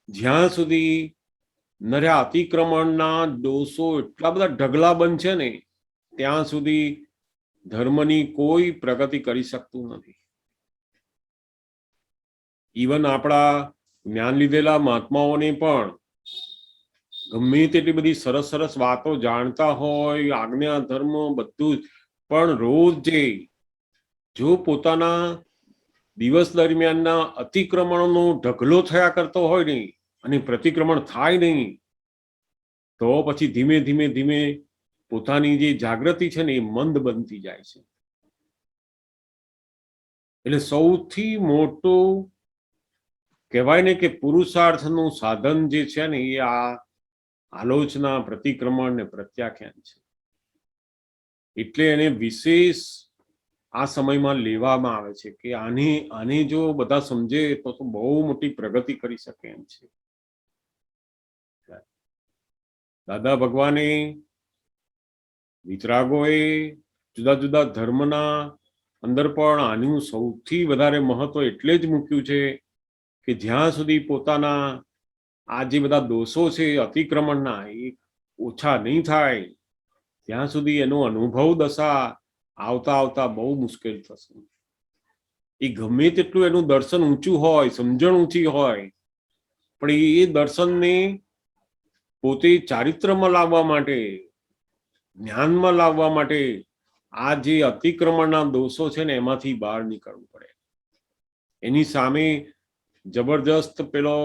A: જ્યાં સુધી નર્યા અતિક્રમણના દોષો એટલા બધા ઢગલા બંધ છે ને, ત્યાં સુધી ધર્મની કોઈ પ્રગતિ કરી શકતું નથી. ઇવન આપણા જ્ઞાન લીધેલા મહાત્માઓને પણ ગમે તેટલી બધી સરસ સરસ વાતો જાણતા હોય, આજ્ઞા ધર્મ બધું, પણ રોજ જો પોતાના દિવસ દરમિયાનના અતિક્રમણનો ઢગલો થયા કરતો હોય ને, અને પ્રતિક્રમણ થાય નહીં, તો પછી ધીમે ધીમે ધીમે પોતાની જે જાગૃતિ છે ને એ મંદ બનતી જાય છે. એટલે સૌથી મોટું કહેવાય ને કે પુરુષાર્થનું સાધન જે છે ને એ આ આલોચના, પ્રતિક્રમણ ને પ્રત્યાખ્યાન છે. એટલે એને વિશેષ આ સમયમાં લેવામાં આવે છે કે આને જો બધા સમજે તો બહુ મોટી પ્રગતિ કરી શકે એમ છે. દાદા ભગવાને વિતરાગોએ જુદા જુદા ધર્મના અંદર પણ આનું સૌથી વધારે મહત્વ એટલે જ મૂક્યું છે કે જ્યાં સુધી પોતાના આ જે બધા દોષો છે અતિક્રમણના એ ઓછા નહીં થાય, ત્યાં સુધી એનો અનુભવ દશા આવતા આવતા બહુ મુશ્કેલ થશે. એ ગમે તેટલું એનું દર્શન ઊંચું હોય, સમજણ ઊંચી હોય, પણ એ દર્શનને પોતે ચારિત્રમાં લાવવા માટે, જ્ઞાનમાં લાવવા માટે આ જે અતિક્રમણના દોષો છે ને એમાંથી બહાર નીકળવું પડે. એની સામે જબરજસ્ત પેલો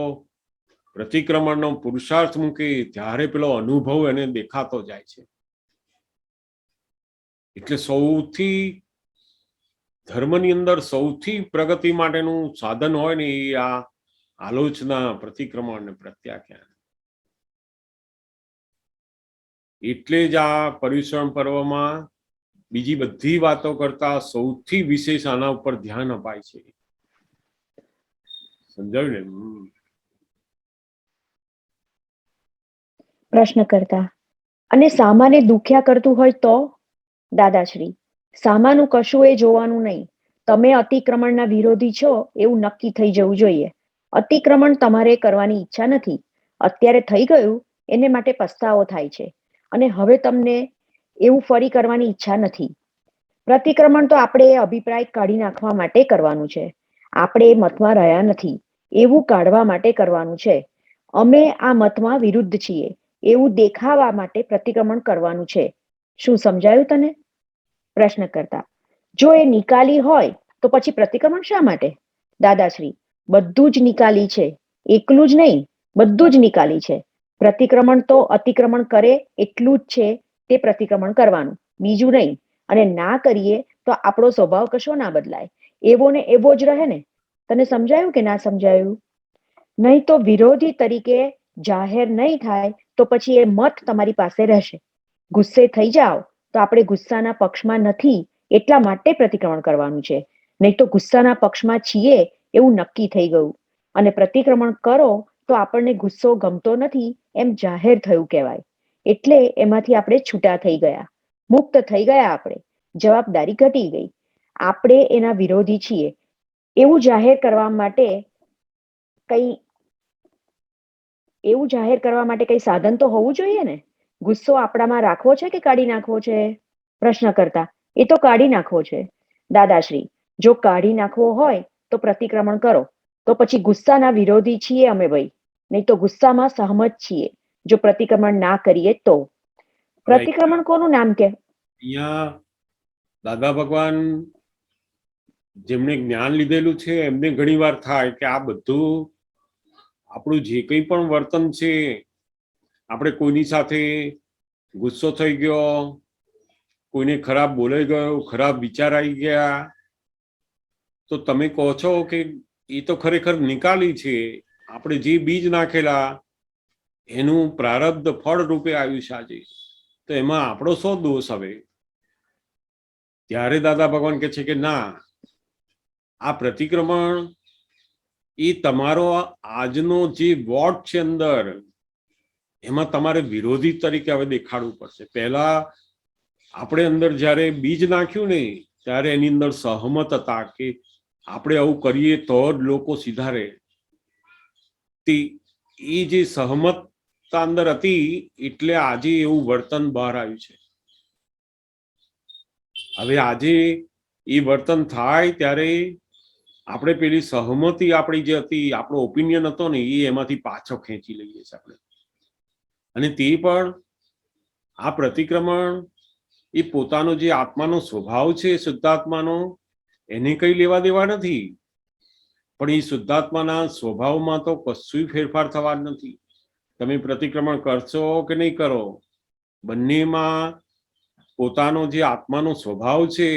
A: પ્રતિક્રમણનો પુરુષાર્થ મૂકે ત્યારે પેલો અનુભવ એને દેખાતો જાય છે. એટલે સૌથી ધર્મની અંદર સૌથી પ્રગતિ માટેનું સાધન હોય ને એ આ આલોચના, પ્રતિક્રમણ અને પ્રત્યાખ્યાન. એટલે જ આ પર્યુષણ પર્વમાં બીજી બધી વાતો કરતા સૌથી વિશેષ આના ઉપર ધ્યાન અપાય છે. સમજાયું ને?
D: પ્રશ્ન કરતા અને સામાને દુખ્યા કરતું હોય તો? દાદાશ્રી, સામાનું કશું એ જોવાનું નહીં. તમે અતિક્રમણના વિરોધી છો એવું નક્કી થઈ જવું જોઈએ. અતિક્રમણ તમારે કરવાની ઈચ્છા નથી. અત્યારે થઈ ગયું એને માટે પસ્તાવો થાય છે અને હવે તમને એવું ફરી કરવાની ઈચ્છા નથી. પ્રતિક્રમણ તો આપણે એ અભિપ્રાય કાઢી નાખવા માટે કરવાનું છે. આપણે એ મતમાં રહ્યા નથી એવું કાઢવા માટે કરવાનું છે. અમે આ મતમાં વિરુદ્ધ છીએ એવું દેખાવા માટે પ્રતિક્રમણ કરવાનું છે. શું સમજાયું તને? પ્રશ્ન કરતા જો એ નિકાલી હોય તો પછી પ્રતિક્રમણ શા માટે? દાદાશ્રી, બધું જ નિકાલી છે, એકલું જ નહીં, બધું જ નિકાલી છે. પ્રતિક્રમણ તો અતિક્રમણ કરે એટલું જ છે, તે પ્રતિક્રમણ કરવાનું, બીજું નહીં. અને ના કરીએ તો આપણો સ્વભાવ કશો ના બદલાય, એવો ને એવો જ રહે ને. તને સમજાયું કે ના સમજાયું? નહીં તો વિરોધી તરીકે જાહેર નહીં થાય તો પછી એ મત તમારી પાસે રહેશે. ગુસ્સે થઈ જાઓ તો આપણે ગુસ્સાના પક્ષમાં નથી એટલા માટે પ્રતિક્રમણ કરવાનું છે. નહીં તો ગુસ્સાના પક્ષમાં છીએ એવું નક્કી થઈ ગયું અને પ્રતિક્રમણ કરો તો આપણને ગુસ્સો ગમતો નથી એમ જાહેર થયું કહેવાય. એટલે એમાંથી આપણે છૂટા થઈ ગયા, મુક્ત થઈ ગયા. આપણે જવાબદારી ઘટી ગઈ. આપણે એના વિરોધી છીએ એવું જાહેર કરવા માટે કઈ સાધન તો હોવું જોઈએ ને. ગુસ્સો આપણામાં રાખવો છે કે કાઢી નાખવો છે? પ્રશ્ન કરતા એ તો કાઢી નાખવો છે. દાદાશ્રી, જો કાઢી નાખવો હોય તો પ્રતિક્રમણ કરો. તો પછી ગુસ્સાના વિરોધી છીએ અમે ભાઈ, નહીં તો ગુસ્સામાં સહમત છીએ જો પ્રતિક્રમણ ના કરીએ તો. પ્રતિક્રમણ કોનું નામ કે?
A: અહીંયા દાદા ભગવાન જેમને જ્ઞાન લીધેલું છે એમને ઘણી વાર થાય કે આ બધું આપણું જે કંઈ પણ વર્તન છે, આપણે કોઈની સાથે ગુસ્સો થઈ ગયો, કોઈને ખરાબ બોલાઈ ગયો, ખરાબ વિચાર આવી ગયા, તો તમે કહો છો કે એ તો ખરેખર નિકાલી છે. આપણે જે બીજ નાખેલા એનું પ્રારબ્ધ ફળ રૂપે આવ્યું છે આજે, તો એમાં આપણો શો દોષ હવે? ત્યારે દાદા ભગવાન કહે છે કે ના, આ પ્રતિક્રમણ એ તમારો આજનો જે વોટ છે અંદર, એમાં તમારે વિરોધી તરીકે હવે દેખાડવું પડશે. પહેલા આપણે અંદર જ્યારે બીજ નાખ્યું ને ત્યારે એની અંદર સહમત હતા કે આપણે આવું કરીએ તો જ લોકો સુધારે. એ જે સહમતતા અંદર હતી એટલે આજે એવું વર્તન બહાર આવ્યું છે. હવે આજે એ વર્તન થાય ત્યારે આપણે પેલી સહમતિ આપણી જે હતી, આપણો ઓપિનિયન હતો ને, એ એમાંથી પાછો ખેંચી લઈએ છીએ આપણે. અને તે પણ આ પ્રતિક્રમણ એ પોતાનો જે આત્માનો સ્વભાવ છે, શુદ્ધાત્માનો, એને કઈ લેવા દેવા નથી. પણ એ શુદ્ધાત્માના સ્વભાવમાં તો કશું ફેરફાર થવા જ નથી. તમે પ્રતિક્રમણ કરશો કે નહીં કરો, બંનેમાં પોતાનો જે આત્માનો સ્વભાવ છે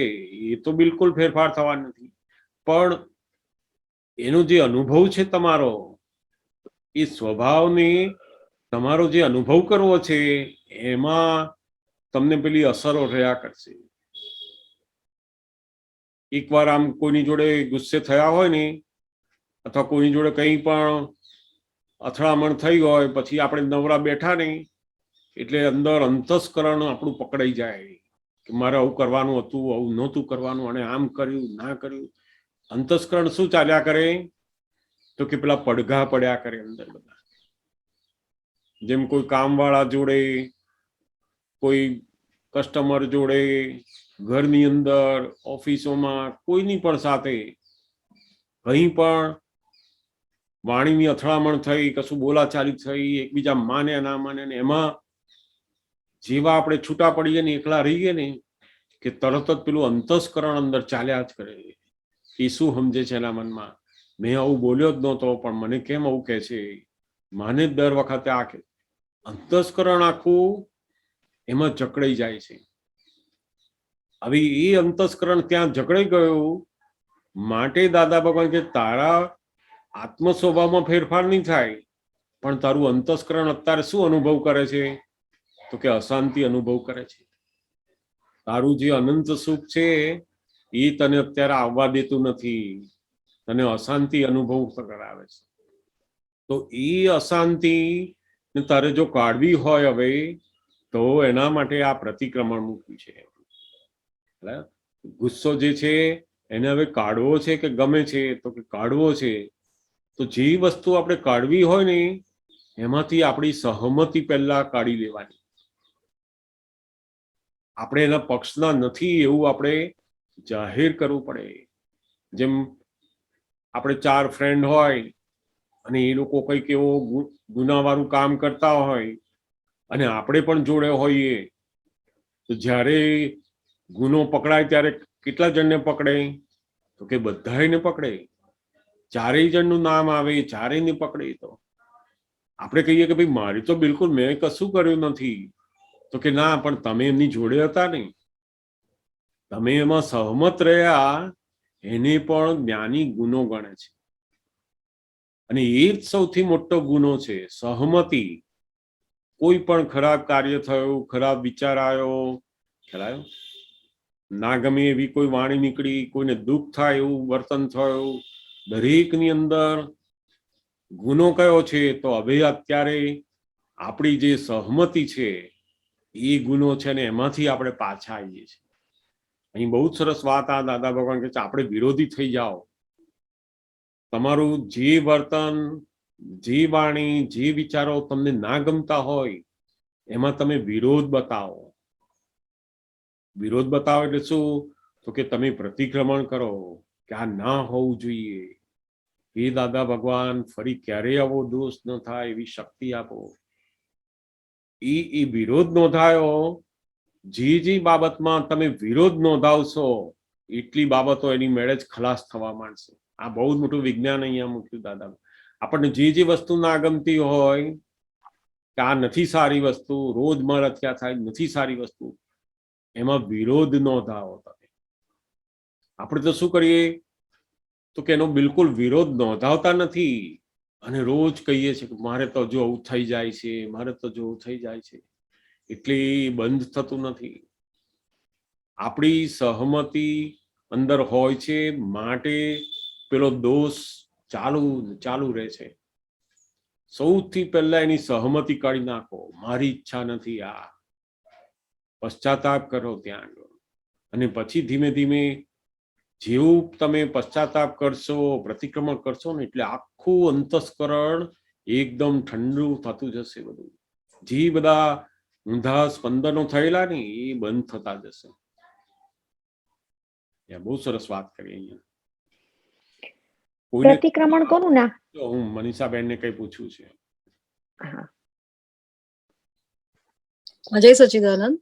A: એ તો બિલકુલ ફેરફાર થવા નથી. પણ એનો જે અનુભવ છે તમારો, એ સ્વભાવને તમારો જે અનુભવ કરવો છે એમાં તમને પેલી અસરો રહ્યા કરશે. એકવાર આમ કોઈની જોડે ગુસ્સે થયા હોય ને, અથવા કોઈની જોડે કંઈ પણ અથડામણ થઈ હોય, પછી આપણે નવરા બેઠા નહીં એટલે અંદર અંતસ્કરણ આપણું પકડાઈ જાય કે મારે આવું કરવાનું હતું, આવું નહોતું કરવાનું, અને આમ કર્યું ના કર્યું. અંતસ્કરણ શું ચાલ્યા કરે? તો કે પેલા પડઘા પડ્યા કરે અંદર બધા. જેમ કોઈ કામવાળા જોડે, કોઈ કસ્ટમર જોડે, ઘરની અંદર, ઓફિસોમાં, કોઈની પણ સાથે કંઈ પણ વાણીની અથડામણ થઈ, કશું બોલાચાલી થઈ, એકબીજા માને ના માને, ને એમાં જેવા આપણે છૂટા પડીએ ને એકલા રહીએ ને કે તરત જ પેલું અંતસ્કરણ અંદર ચાલ્યા જ કરે. એ શું સમજે છે એના મનમાં, મેં આવું બોલ્યો જ નહોતો પણ મને કેમ આવું કહે છે, માને જ દર વખતે આ કે અંતસ્કરણ આખું એમાં જકડાઈ જાય છે. હવે એ અંતસ્કરણ ત્યાં જકડાઈ ગયું માટે દાદા ભગવાન કે તારા આત્મ સ્વભાવમાં ફેરફાર નહીં થાય, પણ તારું અંતસ્કરણ અત્યારે શું અનુભવ કરે છે, તો કે અશાંતિ અનુભવ કરે છે. તારું જે અનંત સુખ છે એ તને અત્યારે આવવા દેતું નથી, તને અશાંતિ અનુભવ કરાવે છે. તો એ અશાંતિ ને તારે જો કાઢવી હોય હવે તો એના માટે આ પ્રતિક્રમણ મૂક્યું છે. ગુસ્સો જે છે એને હવે કાઢવો છે કે ગમે છે, તો કે કાઢવો છે. તો જે વસ્તુ આપણે કાઢવી હોય ને એમાંથી આપણી સહમતિ પહેલા કાઢી લેવાની. આપણે એના પક્ષના નથી એવું આપણે જાહેર કરવું પડે. જેમ આપણે 4 ફ્રેન્ડ હોય અને એ લોકો કંઈક એવો ગુનાવાળું કામ કરતા હોય અને આપણે પણ જોડે હોઈએ, તો જ્યારે ગુનો પકડાય ત્યારે કેટલા જણને પકડે, તો કે બધાને પકડે. 4 જણનું નામ આવે, 4ને પકડે. તો આપણે કહીએ કે ભાઈ મારી તો બિલકુલ મેં કશું કર્યું નથી, તો કે ના પણ તમે એમની જોડે હતા ને, તમે એમાં સહમત રહ્યા, એને પણ જ્ઞાની ગુનો ગણે છે. અને એ જ સૌથી મોટો ગુનો છે, સહમતિ. કોઈ પણ ખરાબ કાર્ય થયું, ખરાબ વિચાર આવ્યો, ખ્યાલ આવ્યો, ના ગમે એવી કોઈ વાણી નીકળી, કોઈને દુઃખ થાય એવું વર્તન થયું, દરેકની અંદર ગુનો કયો છે, તો હવે અત્યારે આપણી જે સહમતિ છે એ ગુનો છે ને એમાંથી આપણે પાછા આવીએ છીએ. અહીં બહુ જ સરસ વાત આ દાદા ભગવાન કહે છે, આપણે વિરોધી થઈ જાઓ. તમારું જે વર્તન, જે વાણી, જે વિચારો તમને ના ગમતા હોય એમાં તમે વિરોધ બતાવો. વિરોધ બતાવો એટલે શું, તો કે તમે પ્રતિક્રમણ કરો કે આ ના હોવું જોઈએ. એ દાદા ભગવાન ફરી ક્યારેય આવો દોષ ન થાય એવી શક્તિ આપો. એ વિરોધ નોંધાયો, જે બાબતમાં તમે વિરોધ નોંધાવશો એટલી બાબતો એની મેળે જ ખલાસ થવા માંડશે. આ બહુ જ મોટું વિજ્ઞાન અહીંયા મૂક્યું દાદા. આપણને જે વસ્તુ ના ગમતી હોય કે આ નથી સારી વસ્તુ, રોજ મારા ત્યાં થાય નથી સારી વસ્તુ, એમાં વિરોધ નોંધાવો તમે. આપણે તો શું કરીએ, તો કે એનો બિલકુલ વિરોધ નોંધાવતા નથી અને રોજ કહીએ છીએ કે મારે તો જો આવું થઈ જાય છે, મારે તો જો થઈ જાય છે, એટલે બંધ થતું નથી. આપણી સહમતિ અંદર હોય છે માટે પેલો દોષ ચાલુ રહે છે. સૌથી પહેલા એની સહમતિ કાઢી નાખો, મારી ઈચ્છા નથી આ, પશ્ચાતાપ કરો ત્યાં આગળ. અને પછી ધીમે ધીમે જેવું તમે પશ્ચાતાપ કરશો, પ્રતિક્રમણ કરશો ને એટલે આખું અંતસ્કરણ એકદમ ઠંડુ થતું જશે. બધું જે બધા ઊંધા સ્પંદનો થયેલા ને એ બંધ થતા જશે. બહુ સરસ વાત કરી. અહીંયા
D: પ્રતિક્રમણ કોનું ના,
A: હું મનીષાબેન ને કઈ પૂછવું છે.
E: જય સચિદાનંદ.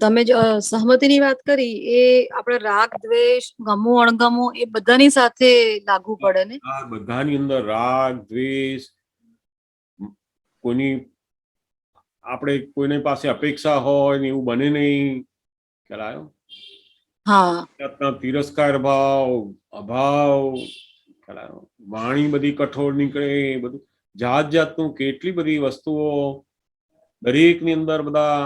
E: તમે સહમતિની વાત કરી, એ આપણે રાગ, દ્વેષ, ગમવું, અણગમવું એ બધાની સાથે લાગુ પડે ને?
A: બધાની અંદર રાગ, દ્વેષ, કોઈની પાસે અપેક્ષા હોય ને એવું બને નહીં, ખ્યાલ આવ્યો? હા, તિરસ્કાર ભાવ, અભાવ, ખ્યાલ આવ્યો? વાણી બધી કઠોર નીકળે, બધું જાત જાતનું કેટલી બધી વસ્તુઓ દરેકની અંદર, બધા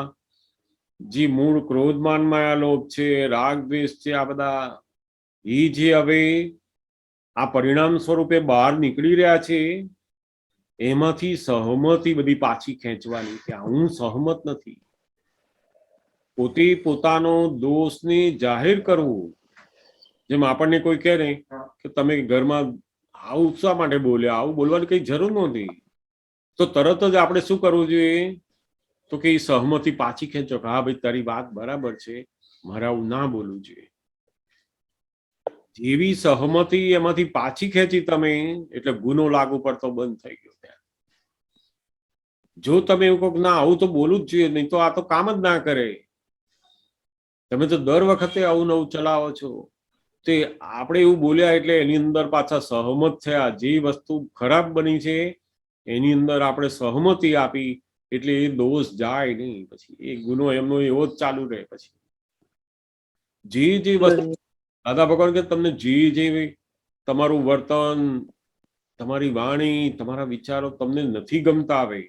A: જે મૂળ ક્રોધમાન માયા લોભ છે, રાગ દ્વેષ છે, આ બધા એ જે હવે આ પરિણામ સ્વરૂપે બહાર નીકળી રહ્યા છે, એમાંથી સહમતિ બધી પાછી ખેંચવાની કે હું સહમત નથી. પોતે પોતાનો દોષને જાહેર કરવું. જેમ આપણને કોઈ કહે ને કે તમે ઘરમાં આવું શા માટે બોલ્યા, આવું બોલવાની કઈ જરૂર નહોતી, તો તરત જ આપણે શું કરવું જોઈએ, તો કે એ સહમતિ પાછી ખેંચો કે હા ભાઈ તારી વાત બરાબર છે, મારે આવું ના બોલવું જોઈએ. જેવી સહમતિ એમાંથી પાછી ખેંચી તમે એટલે ગુનો લાગુ પડતો બંધ થઈ ગયો ત્યાં. જો તમે એવું કહો કે ના આવું તો બોલવું જ જોઈએ, નહીં તો આ તો કામ જ ના કરે, તમે તો દર વખતે આવું નવું ચલાવો છો, તે આપણે એવું બોલ્યા એટલે એની અંદર પાછા સહમત થયા, જે વસ્તુ ખરાબ બની છે એની અંદર આપણે સહમતિ આપી એટલે એ દોષ જાય નહીં, પછી એ ગુનો એમનો એવો જ ચાલુ રહે. પછી જે વસ્તુ દાદા ભગવાન કે તમને જે તમારું વર્તન, તમારી વાણી, તમારા વિચારો તમને નથી ગમતા આવે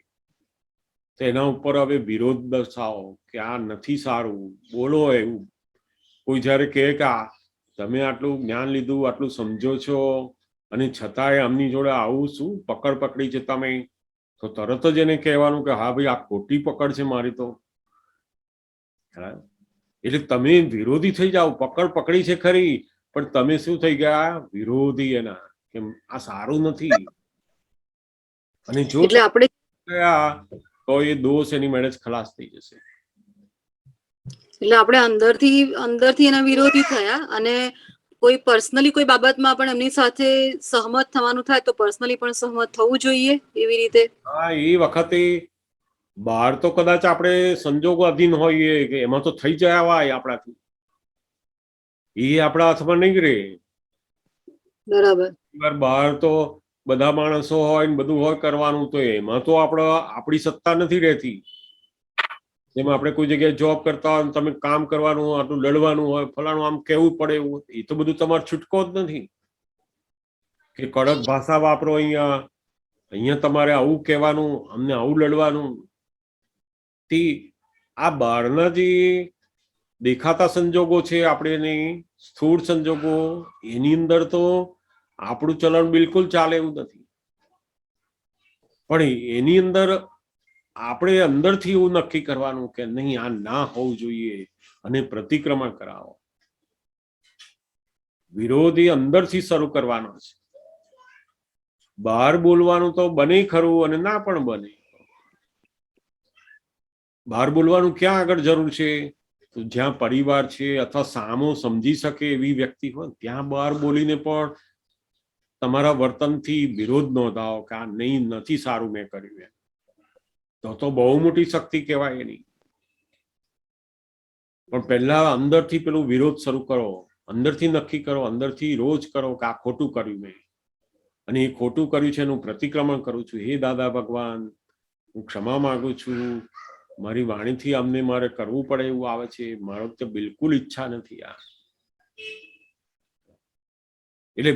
A: તો એના ઉપર હવે વિરોધ દર્શાવો કે આ નથી સારું, બોલો એવું. કોઈ જયારે કહે કે તમે આટલું જ્ઞાન લીધું, આટલું સમજો છો અને છતાંય આમની જોડે આવું શું પકડ પકડી છે તમે, તો તરત જ એને કહેવાનું કે હા ભાઈ આ ખોટી પકડ છે મારી તો. એટલે તમે વિરોધી થઈ જાઓ, પકડ પકડી છે ખરી પણ તમે શું થઈ ગયા વિરોધી એના, કે આ સારું નથી. અને જો
E: એટલે આપણે
A: તો એ દોષ એની મેળે જ ખલાસ થઈ જશે.
E: એટલે આપણે અંદરથી એના વિરોધી થયા અને કોઈ પર્સનલી કોઈ બાબતમાં પણ એમની સાથે સહમત થવાનું થાય તો પર્સનલી પણ સહમત થવું જોઈએ એવી રીતે.
A: હા, એ વખતે બહાર તો કદાચ આપણે સંજોગો અધીન હોઈએ કે એમાં તો થઈ જાય આપણાથી, એ આપણા હાથમાં નહીં રહે.
E: બરાબર.
A: બહાર તો બધા માણસો હોય ને બધું હોય કરવાનું, તો એમાં તો આપણી સત્તા નથી રહેતી. જેમાં આપણે કોઈ જગ્યાએ જોબ કરતા હોય, તમે કામ કરવાનું, આટલું લડવાનું હોય, ફલાણું આમ કેવું પડે એવું, એ તો બધું તમારો છૂટકો જ નથી કે કડક ભાષા વાપરો, અહીંયા તમારે આવું કહેવાનું, અમને આવું લડવાનું. આ બહારના જે દેખાતા સંજોગો છે આપણે સ્થૂળ સંજોગો, એની અંદર તો આપણું ચલણ બિલકુલ ચાલે એવું નથી. પણ એની અંદર આપણે અંદરથી એવું નક્કી કરવાનું કે નહીં આ ના હોવું જોઈએ અને પ્રતિક્રમણ કરાવો. વિરોધી અંદરથી શરૂ કરવાનો છે. બહાર બોલવાનું તો બને ખરું અને ના પણ બને. બહાર બોલવાનું ક્યાં આગળ જરૂર છે? તો જ્યાં પરિવાર છે અથવા સામો સમજી શકે એવી વ્યક્તિ હોય ત્યાં બહાર બોલીને પણ તમારા વર્તનથી વિરોધ નોંધાવો કે આ નહીં, નથી સારું મેં કર્યું, તો બહુ મોટી શક્તિ કહેવાય એની. પણ પહેલા અંદરથી પેલું વિરોધ શરૂ કરો, અંદરથી નક્કી કરો, અંદરથી રોજ કરો કે આ ખોટું કર્યું મેં અને એ ખોટું કર્યું છે એનું પ્રતિક્રમણ કરું છું. હે દાદા ભગવાન, હું ક્ષમા માંગુ છું, મારી વાણીથી અમને મારે કરવું પડે એવું આવે છે, મારો તો બિલકુલ ઈચ્છા નથી આ. એટલે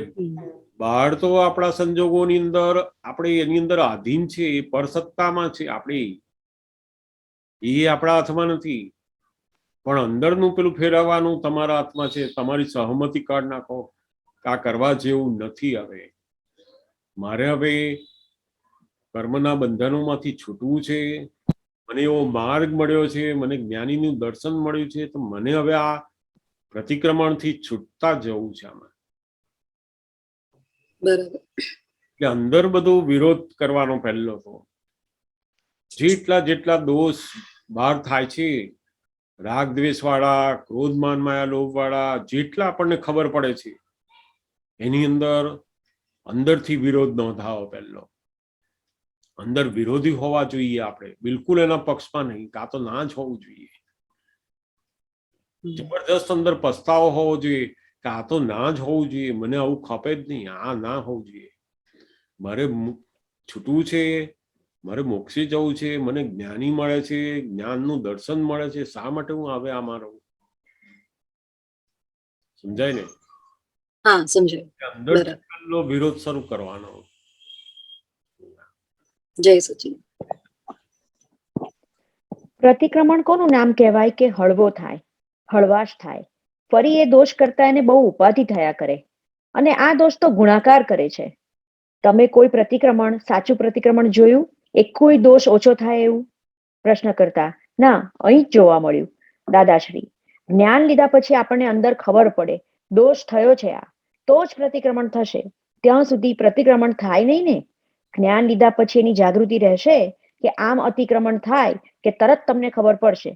A: બહાર તો આપણા સંજોગોની અંદર આપણે એની અંદર આધીન છે, એ પરસત્તામાં છે આપણી, એ આપણા હાથમાં નથી. પણ અંદરનું પેલું ફેરવવાનું તમારા હાથમાં છે. તમારી સહમતિ કાઢ નાખો કે આ કરવા જેવું નથી. હવે મારે હવે કર્મના બંધનોમાંથી છૂટવું છે, મને એવો માર્ગ મળ્યો છે, મને જ્ઞાનીનું દર્શન મળ્યું છે, તો મને હવે આ પ્રતિક્રમણથી છૂટતા જવું છે. આમાં
E: બરાબર.
A: એટલે અંદર બધો વિરોધ કરવાનો પહેલો તો જેટલા દોષ બહાર થાય છે, રાગ દ્વેષ વાળા, ક્રોધ માન માયા લોભ વાળા, જેટલા આપણને ખબર પડે છે એની અંદરથી વિરોધ નોંધાવો. પહેલો અંદર વિરોધી હોવા જોઈએ આપણે, બિલકુલ એના પક્ષમાં નહીં, કાં તો ના જ હોવું જોઈએ. જબરદસ્ત અંદર પસ્તાવો હોવો જોઈએ કે આ તો ના જ હોવું જોઈએ, મને આવું ખપે જ નહીં, આ ના હોવું જોઈએ, મારે છૂટવું છે, મારે મોક્ષે જવું છે, મને જ્ઞાની મળે છે, જ્ઞાનનું દર્શન મળે છે, શા માટે હું હવે આમાં રહું? સમજાય ને?
E: હા, સમજાય.
A: અંદર વિરોધ શરૂ કરવાનો.
E: જય સચિન.
D: પ્રતિક્રમણ કોનું નામ કહેવાય કે હળવો થાય, હળવાશ થાય, ફરી એ દોષ કરતા એને બહુ ઉપાધિ થયા કરે અને આ દોષ તો ગુણાકાર કરે છે. તમે કોઈ પ્રતિક્રમણ, સાચું પ્રતિક્રમણ જોયું? એક કોઈ દોષ ઓછો થાય એવું? પ્રશ્ન કરતા ના, અહીં જ જોવા મળ્યું. દાદાશ્રી, જ્ઞાન લીધા પછી આપણને અંદર ખબર પડે દોષ થયો છે આ, તો જ પ્રતિક્રમણ થશે. ત્યાં સુધી પ્રતિક્રમણ થાય નહીં ને. જ્ઞાન લીધા પછી એની જાગૃતિ રહેશે કે આમ અતિક્રમણ થાય કે તરત તમને ખબર પડશે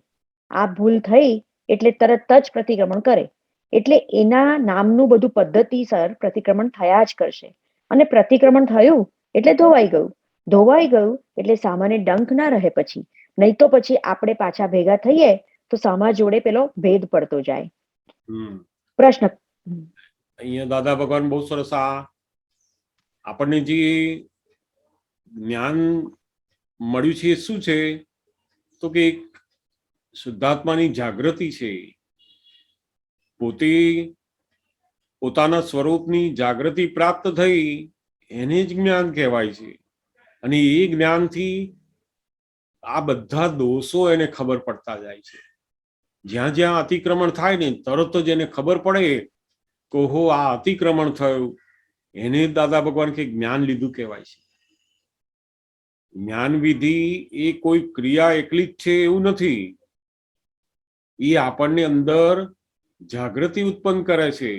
D: આ ભૂલ થઈ એટલે તરત જ પ્રતિક્રમણ કરે. એટલે એના નામનું બધું પદ્ધતિસર પ્રતિક્રમણ થયા જ કરશે. અને પ્રતિક્રમણ થયું એટલે ધોવાઈ ગયું. ધોવાઈ ગયું એટલે સામાને ડંખ ના રહે પછી. નહીં તો પછી આપણે પાછા ભેગા થઈએ તો સામા જોડે પેલો ભેદ પડતો જાય. પ્રશ્ન
A: અહીંયા દાદા ભગવાન બહુ સરસ આપણને જે જ્ઞાન મળ્યું છે એ શું છે તો કે એક શુદ્ધાત્માની જાગૃતિ છે. પોતે પોતાના સ્વરૂપની જાગૃતિ પ્રાપ્ત થઈ એને જ જ્ઞાન કહેવાય છે. અને એ જ્ઞાનથી આ બધા દોષો એને ખબર પડતા જાય છે. જ્યાં જ્યાં અતિક્રમણ થાય ને તરત જ એને ખબર પડે કે હો આ અતિક્રમણ થયું, એને દાદા ભગવાન કે જ્ઞાન લીધું કહેવાય છે. જ્ઞાન વિધિ એ કોઈ ક્રિયા એકલી જ છે એવું નથી. એ આપણને અંદર જાગૃતિ ઉત્પન્ન કરે છે.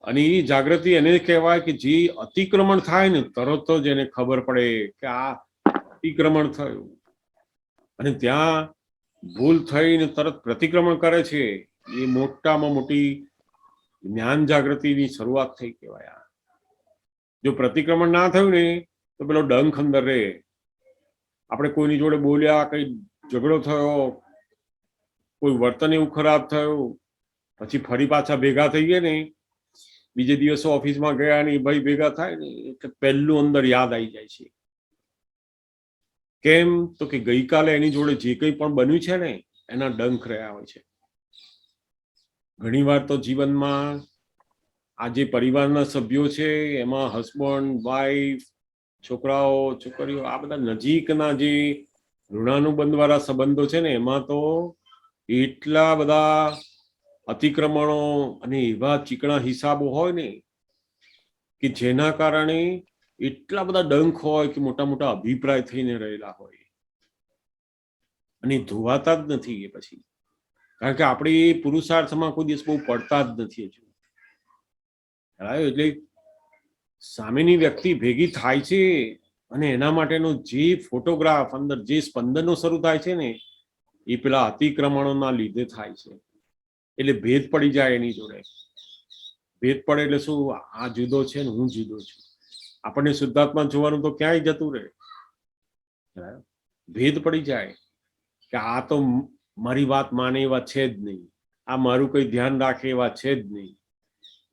A: અને એ જાગૃતિ એને કહેવાય કે જે અતિક્રમણ થાય ને તરત જ એને ખબર પડે કે આ અતિક્રમણ થયું. અને ત્યાં ભૂલ થઈને તરત પ્રતિક્રમણ કરે છે. એ મોટામાં મોટી જ્ઞાન જાગૃતિની શરૂઆત થઈ કહેવાય. જો પ્રતિક્રમણ ના થયું ને તો પેલો ડંખ અંદર રહે. આપણે કોઈની જોડે બોલ્યા, કઈ ઝઘડો થયો, કોઈ વર્તન એવું ખરાબ થયું, પછી ફરી પાછા ભેગા થઈ ગયા ને, બીજે દિવસે ઓફિસમાં ગયા ને ભાઈ ભેગા થાય ને એટલે પહેલું અંદર યાદ આવી જાય છે. કેમ તો કે ગઈકાલે એની જોડે જે કંઈ પણ બન્યું છે ને એના ડંખ રહ્યા હોય છે. ઘણી વાર તો જીવનમાં આ જે પરિવારના સભ્યો છે એમાં હસબન્ડ, વાઈફ, છોકરાઓ, છોકરીઓ, આ બધા નજીકના જે ઋણાનુબંધ વાળા સંબંધો છે ને એમાં તો એટલા બધા અતિક્રમણો અને એવા ચીકણા હિસાબો હોય ને કે જેના કારણે એટલા બધા ડંખ હોય કે મોટા મોટા અભિપ્રાય થઈને રહેલા હોય અને ધોવાતા જ નથી. એ પછી કારણ કે આપણે એ પુરુષાર્થમાં કોઈ દિવસ બહુ પડતા જ નથી. એટલે સામેની વ્યક્તિ ભેગી થાય છે અને એના માટેનો જે ફોટોગ્રાફ અંદર જે સ્પંદનો શરૂ થાય છે ને એ પેલા અતિક્રમણોના લીધે થાય છે. એટલે ભેદ પડી જાય એની જોડે. ભેદ પડે એટલે શું, આ જુદો છે ને હું જુદો છું. આપણને શુદ્ધાત્મા જોવાનું તો ક્યાંય જતું રહે. ભેદ પડી જાય કે આ તો મારી વાત માને એવા છે જ નહીં, આ મારું કઈ ધ્યાન રાખે એવા છે જ નહીં.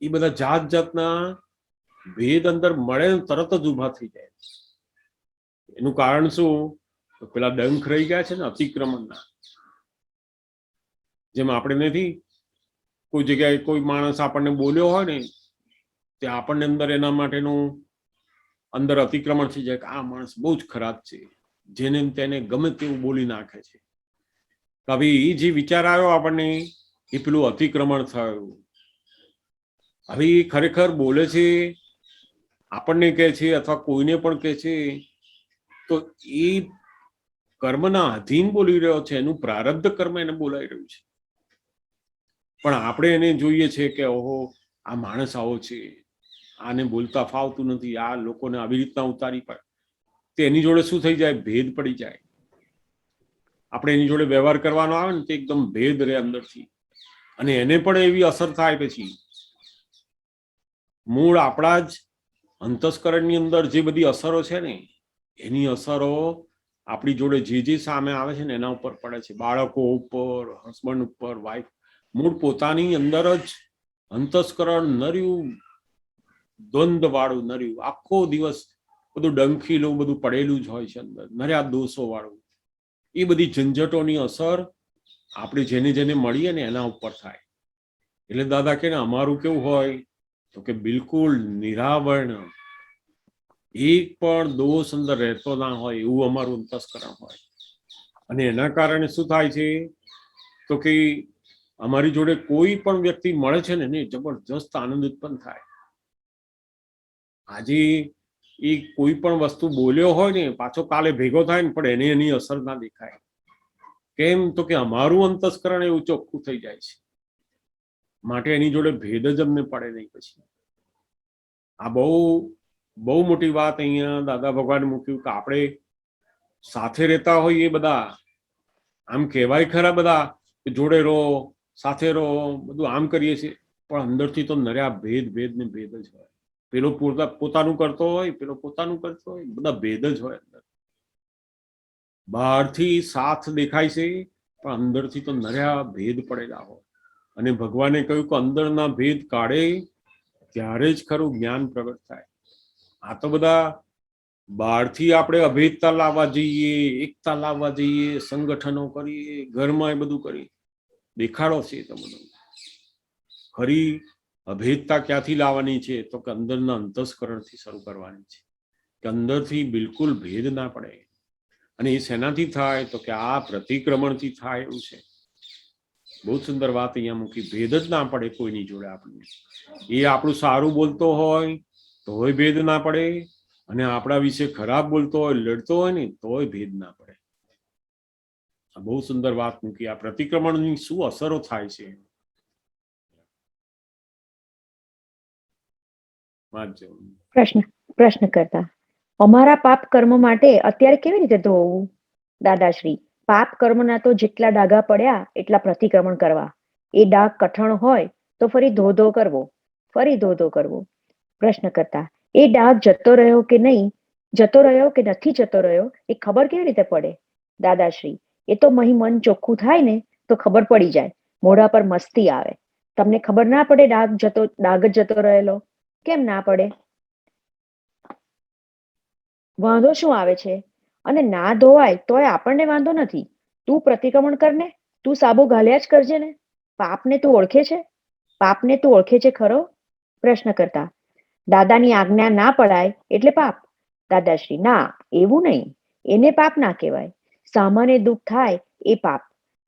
A: એ બધા જાત જાતના ભેદ અંદર મળે તરત જ ઉભા થઈ જાય. એનું કારણ શું, તો પેલા ડંખ રહી ગયા છે ને અતિક્રમણના. જેમ આપણે નથી કોઈ જગ્યાએ કોઈ માણસ આપણને બોલ્યો હોય ને તે આપણને અંદર એના માટેનું અંદર અતિક્રમણ થઈ જાય કે આ માણસ બહુ જ ખરાબ છે, જેને તેને ગમે તેવું બોલી નાખે છે. તો હવે એ જે વિચાર આવ્યો આપણને એ પેલું અતિક્રમણ થયું. હવે એ ખરેખર બોલે છે, આપણને કહે છે અથવા કોઈને પણ કહે છે તો એ કર્મના અધીન બોલી રહ્યો છે. એનું પ્રારબ્ધ કર્મ એને બોલાઈ રહ્યું છે. પણ આપણે એને જોઈએ છે કે ઓહો આ માણસ આવો છે, આને બોલતા ફાવતું નથી, આ લોકોને આવી રીતના ઉતારી પડે. તો એની જોડે શું થઈ જાય, ભેદ પડી જાય. આપણે એની જોડે વ્યવહાર કરવાનો આવે ને તો એકદમ ભેદ રહે અંદરથી. અને એને પણ એવી અસર થાય પછી મૂળ આપણા જ અંતસ્કરણની અંદર જે બધી અસરો છે ને એની અસરો આપણી જોડે જે જે સામે આવે છે ને એના ઉપર પડે છે. બાળકો ઉપર, હસબન્ડ ઉપર, વાઈફ, મૂળ પોતાની અંદર જ અંતસ્કરણ નર્યું, દ્વંદ વાળું નર્યું, આખો દિવસ બધું ડંખીલું બધું પડેલું જ હોય છે અંદર, નર્યા દોષો વાળું. એ બધી ઝંઝટોની અસર આપણે જેને જેને મળીએ ને એના ઉપર થાય. એટલે દાદા કે અમારું કેવું હોય તો કે બિલકુલ નિરાવરણ, એક પણ દોષ અંદર રહેતો ના હોય એવું અમારું અંતસ્કરણ હોય. અને એના કારણે શું થાય છે તો કે અમારી જોડે કોઈ પણ વ્યક્તિ મળે છે ને એને જબરજસ્ત આનંદ ઉત્પન્ન થાય. આજે એ કોઈ પણ વસ્તુ બોલ્યો હોય ને પાછો કાલે ભેગો થાય ને પણ એને એની અસર ના દેખાય. કેમ તો કે અમારું અંતસ્કરણ એવું ચોખ્ખું થઈ જાય છે. માટે એની જોડે ભેદ જ અમને પડે નહીં. પછી આ બહુ બહુ મોટી વાત અહીંયા દાદા ભગવાને મૂક્યું કે આપણે સાથે રહેતા હોઈએ બધા, આમ કહેવાય ખરા બધા જોડે રહો, સાથે રહો, બધું આમ કરીએ છીએ, પણ અંદરથી તો નર્યા ભેદ ભેદ ને ભેદ જ હોય. પેલો પોતાનું કરતો હોય, પેલો પોતાનું કરતો હોય, બધા ભેદ જ હોય અંદર. બહારથી સાથ દેખાય છે, પણ અંદરથી તો નર્યા ભેદ પડેલા હોય. અને ભગવાને કહ્યું કે અંદરના ભેદ કાઢે ત્યારે જ ખરું જ્ઞાન પ્રગટ થાય. આ તો બધા બહારથી આપણે અભેદતા લાવવા જઈએ, એકતા લાવવા જઈએ, સંગઠનો કરીએ, ઘરમાં એ બધું કરીએ, દેખાડો છે તો બધું. ખરી અભેદતા ક્યાંથી લાવવાની છે? તો કે અંદરના અંતસ્કરણથી શરૂ કરવાની છે, કે અંદરથી બિલકુલ ભેદ ના પડે. અને એ શેનાથી થાય? તો કે આ પ્રતિક્રમણથી થાય એવું છે. બહુ સુંદર વાત અહીંયા મૂકી. ભેદ જ ના પડે કોઈની જોડે આપણને. એ આપણું સારું બોલતો હોય તોય ભેદ ના પડે, અને આપણા વિશે ખરાબ બોલતો હોય, લડતો હોય ને તોય ભેદ ના પડે. આ બહુ સુંદર વાત મૂકી. આ પ્રતિક્રમણની શું અસરો થાય છે?
D: પ્રશ્ન કરતા, અમારા પાપ કર્મ માટે અત્યારે કેવી રીતે ધોવું? દાદાશ્રી, પાપ કર્મના તો જેટલા ડાઘા પડ્યા એટલા પ્રતિક્રમણ કરવા. એ ડાઘ કઠણ હોય તો ફરી ધો કરવો, ફરી ધો કરવો. પ્રશ્ન કરતા, એ ડાઘ જતો રહ્યો કે નહીં, જતો રહ્યો કે નથી જતો રહ્યો, એ ખબર કેવી રીતે પડે? દાદાશ્રી, એ તો મન ચોખ્ખું થાય ને તો ખબર પડી જાય. મોઢા પર મસ્તી આવે. તમને ખબર ના પડે ડાઘ જ જતો રહેલો? કેમ ના પડે? વાંધો શું આવે છે? અને ના ધોવાય તોય આપણને વાંધો નથી. તું પ્રતિક્રમણ કરને, તું સાબુ ઘાલ્યા જ કરજે ને. પાપને તું ઓળખે છે? પાપને તું ઓળખે છે ખરો? પ્રશ્ન કરતા, દાદાની આજ્ઞા ના પડાય એટલે પાપ? દાદાશ્રી, ના, એવું નહીં. એને પાપ ના કહેવાય. સામાન્ય દુઃખ થાય એ પાપ.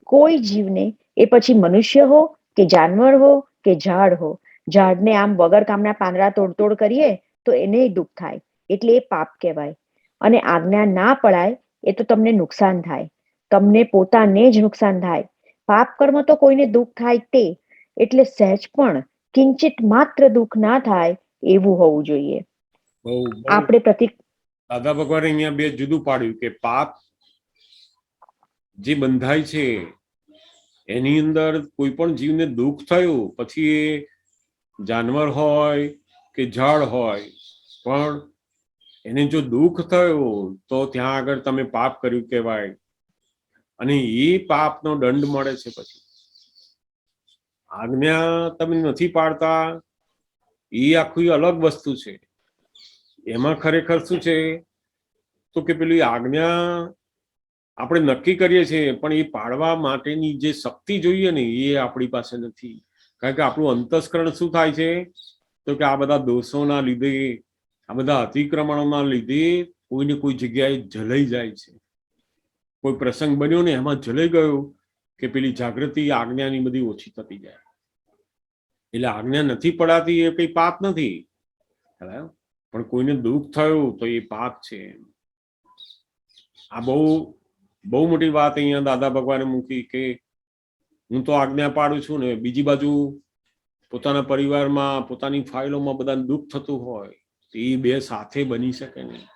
D: કોઈ જીવને, એ પછી મનુષ્ય હો કે જાનવર હો કે ઝાડ હો, ઝાડને આમ વગર કામના પાંદડા તોડ કરીએ તો એને દુઃખ થાય, એટલે એ પાપ કહેવાય. અને આજ્ઞા ના પડાય એ તો તમને નુકસાન થાય, તમને પોતાને જ નુકસાન થાય. પાપ કર્મ તો કોઈને દુઃખ થાય તે, એટલે સહેજ પણ કિંચિત માત્ર દુઃખ ના થાય એવું હોવું જોઈએ. આપણે
A: દાદા ભગવાને અહીંયા બે જુદું પાડ્યું કે પાપ જે બંધાય છે એની અંદર કોઈ પણ જીવને દુઃખ થયું, પછી એ જાનવર હોય કે ઝાડ હોય, પણ એને જો દુઃખ થયું તો ત્યાં આગળ તમે પાપ કર્યું કહેવાય, અને એ પાપનો દંડ મળે છે. પછી આજ્ઞા તમે નથી પાડતા એ આખી અલગ વસ્તુ છે. એમાં ખરેખર શું છે તો કે પેલી આજ્ઞા આપણે નક્કી કરીએ છીએ, પણ એ પાડવા માટેની જે શક્તિ જોઈએ ને એ આપણી પાસે નથી. કારણ કે આપણું અંતસ્કરણ શું થાય છે તો કે આ બધા દોષોના લીધે, આ બધા અતિક્રમણોના લીધે કોઈને કોઈ જગ્યાએ જલાઈ જાય છે. કોઈ પ્રસંગ બન્યો ને એમાં જલાઈ ગયો કે પેલી જાગૃતિ આજ્ઞાની બધી ઓછી થતી જાય. એટલે આજ્ઞા નથી પડાતી એ કઈ પાપ નથી, પણ કોઈને દુઃખ થયું તો એ પાપ છે. આ બહુ મોટી વાત અહીંયા દાદા ભગવાને મૂકી કે હું તો આજ્ઞા પાડું છું ને બીજી બાજુ પોતાના પરિવારમાં, પોતાની ફાઇલોમાં બધાને દુઃખ થતું હોય તો એ બે સાથે બની શકે નહીં.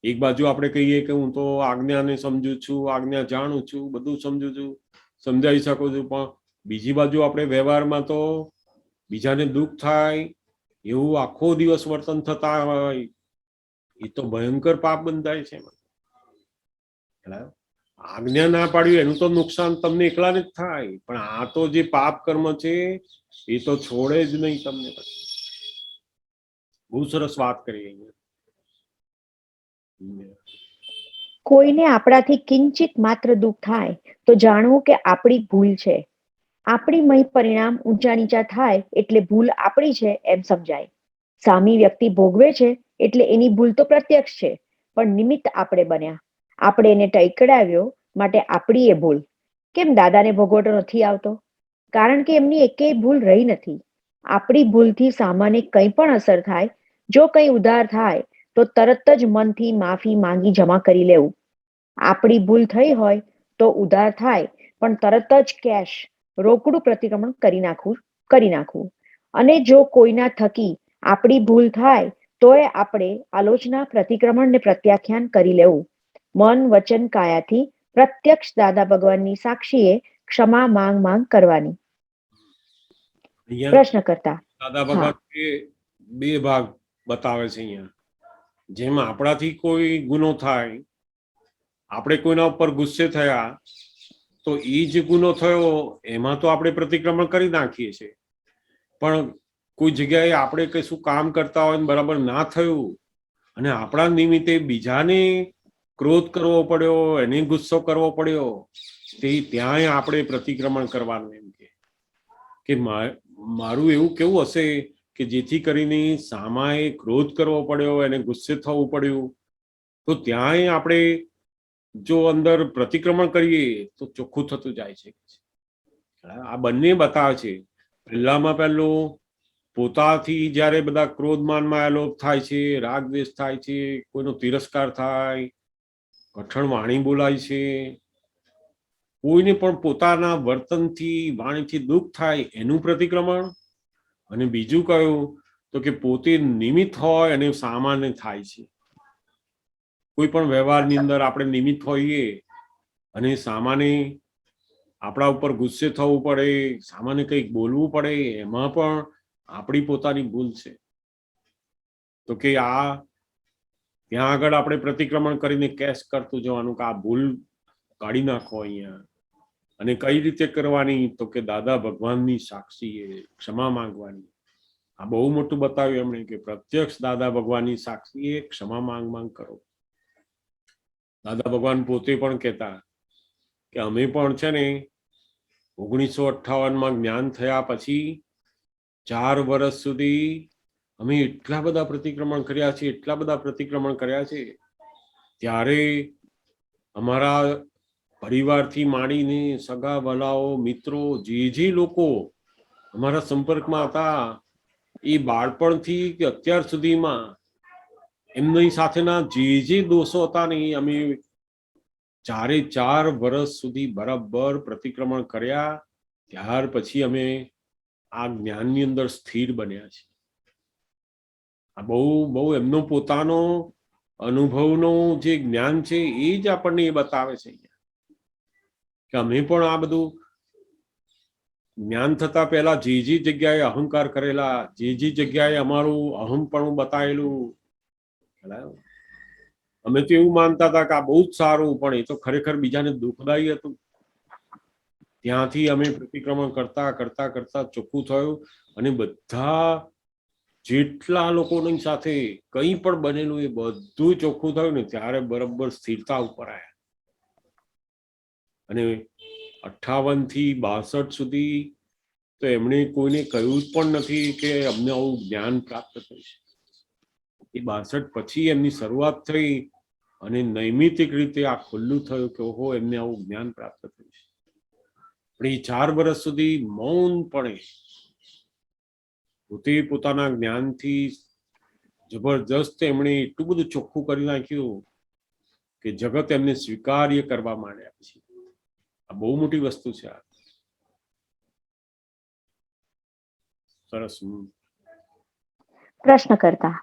A: એક બાજુ આપણે કહીએ કે હું તો આજ્ઞાને સમજુ છું, આજ્ઞા જાણું છું, બધું સમજુ છું, સમજાવી શકું છું, પણ બીજી બાજુ આપણે વ્યવહારમાં તો બીજાને દુઃખ થાય એવું આખો દિવસ વર્તન થતા હોય, એ તો ભયંકર પાપ બંધાય છે. આજ્ઞા ના પાડ્યું એનું તો નુકસાન તમને એકલાને જ થાય, પણ આ તો જે પાપ કર્મ છે એ તો છોડે જ નહીં તમને. પછી બહુ સરસ વાત કરી.
D: કોઈને આપણાથી કિંચિત માત્ર દુઃખ થાય તો જાણવું કે આપણી ભૂલ છે. આપણી મય પરિણામ ઊંચા નીચા થાય એટલે ભૂલ આપણી છે એમ સમજાય. સામી વ્યક્તિ ભોગવે છે એટલે એની ભૂલ તો પ્રત્યક્ષ છે, પણ નિમિત્ત આપણે બન્યા, આપણે એને ટકરાવ્યો માટે આપણી એ ભૂલ. કેમ દાદાને ભોગવટો નથી આવતો? કારણ કે એમની એકેય ભૂલ રહી નથી. આપણી ભૂલથી સામાને કંઈ પણ અસર થાય, જો કંઈ ઉધાર થાય તો તરત જ મનથી માફી માંગી જમા કરી લેવું. આપણી ભૂલ થઈ હોય તો ઉધાર થાય પણ તરત જ કેશ રોકડું પ્રતિક્રમણ કરી નાખવું. અને જો કોઈના થકી આપણી ભૂલ થાય તોય આપણે આલોચના, પ્રતિક્રમણ ને પ્રત્યાખ્યાન કરી લેવું. મન, વચન, કાયાથી પ્રત્યક્ષ દાદા ભગવાનની સાક્ષીએ ક્ષમા માંગ કરવાની.
A: અહીંયા
D: પ્રશ્ન કરતા
A: દાદા ભગવાન બે ભાગ બતાવે છે અહીંયા. જેમ આપણાથી કોઈ ગુનો થાય, આપણે કોઈના ઉપર ગુસ્સે થયા તો એ જે ગુનો થયો એમાં તો આપણે પ્રતિક્રમણ કરી નાખીએ છીએ, પણ કોઈ જગ્યાએ આપણે કશું કામ કરતા હોય ને બરાબર ના થયું અને આપણા નિમિત્તે બીજાને ક્રોધ કરવો પડ્યો, એને ગુસ્સો કરવો પડ્યો, તે ત્યાંય આપણે પ્રતિક્રમણ કરવાનું. એમ કે મારું એવું કેવું હશે કે જેથી કરીને સામાએ ક્રોધ કરવો પડ્યો, એને ગુસ્સે થવું પડ્યું, તો ત્યાંય આપણે જો અંદર પ્રતિક્રમણ કરીએ તો ચોખ્ખું થતું જાય છે. આ બંને બતાવે છે. પહેલામાં પહેલું પોતાથી જ્યારે બધા ક્રોધમાનમાં આલોપ થાય છે, રાગ દ્વેષ થાય છે, કોઈનો તિરસ્કાર થાય, કઠણ વાણી બોલાય છે, કોઈને પણ પોતાના વર્તનથી વાણીથી દુઃખ થાય એનું પ્રતિક્રમણ. અને બીજું કયું તો કે પોતે નિમિત્ત હોય અને સામાન્ય થાય છે. કોઈ પણ વ્યવહારની અંદર આપણે નિમિત્ત હોઈએ અને સામાન્ય આપણા ઉપર ગુસ્સે થવું પડે, સામાન્ય કંઈક બોલવું પડે, એમાં પણ આપણી પોતાની ભૂલ છે. તો કે ત્યાં આગળ આપણે પ્રતિક્રમણ કરીને કેસ કરતું જવાનું કે આ ભૂલ કાઢી નાખો અહીંયા. અને કઈ રીતે કરવાની? તો કે દાદા ભગવાનની સાક્ષીએ ક્ષમા માંગવાની. આ બહુ મોટું બતાવ્યું એમણે કે પ્રત્યક્ષ દાદા ભગવાનની સાક્ષીએ ક્ષમા માંગ કરો. દાદા ભગવાન પોતે પણ કહેતા કે અમે પણ છે ને 1958માં જ્ઞાન થયા પછી 4 વર્ષ સુધી અમે એટલા બધા પ્રતિક્રમણ કર્યા છે, એટલા બધા પ્રતિક્રમણ કર્યા છે. ત્યારે અમારા પરિવારથી માંડીને સગા વલાઓ, મિત્રો, જે લોકો અમારા સંપર્કમાં હતા એ બાળપણથી કે અત્યાર સુધીમાં એમની સાથેના જે દોષો હતા ને અમે 4 વર્ષ સુધી બરાબર પ્રતિક્રમણ કર્યા. ત્યાર પછી અમે આ જ્ઞાનની અંદર સ્થિર બન્યા છે. આ બહુ એમનો પોતાનો અનુભવનો જે જ્ઞાન છે એ જ આપણને એ બતાવે છે કે અમે પણ આ બધું જ્ઞાન થતા પહેલા જે જગ્યાએ અહંકાર કરેલા, જે જગ્યાએ અમારું અહમપણું બતાવેલું, અમે તો એવું માનતા હતા કે આ બહુ જ સારું, પણ એ તો ખરેખર બીજાને દુઃખદાયી હતું. ત્યાંથી અમે પ્રતિક્રમણ કરતા કરતા કરતા ચોખ્ખું થયું અને બધા જેટલા લોકોની સાથે કંઈ પણ બનેલું એ બધું ચોખ્ખું થયું ને ત્યારે બરાબર સ્થિરતા ઉપર આવ્યા. અને 58 થી 62 સુધી તો એમણે કોઈને કહ્યું જ પણ નથી કે અમને આવું જ્ઞાન પ્રાપ્ત થયું છે. એ 62 પછી એમની શરૂઆત થઈ અને નૈમિતિક રીતે આ ખુલ્લું થયું કે ઓહો એમને આવું જ્ઞાન પ્રાપ્ત થયું છે. પણ એ 4 વર્ષ સુધી મૌનપણે પોતે પોતાના જ્ઞાનથી જબરજસ્ત એમણે એટલું બધું ચોખ્ખું કરી નાખ્યું કે જગત એમને સ્વીકાર્ય કરવા માંડ્યા. પછી આ બહુ મોટી વસ્તુ છે. આ સરસ.
D: પ્રશ્ન કરતા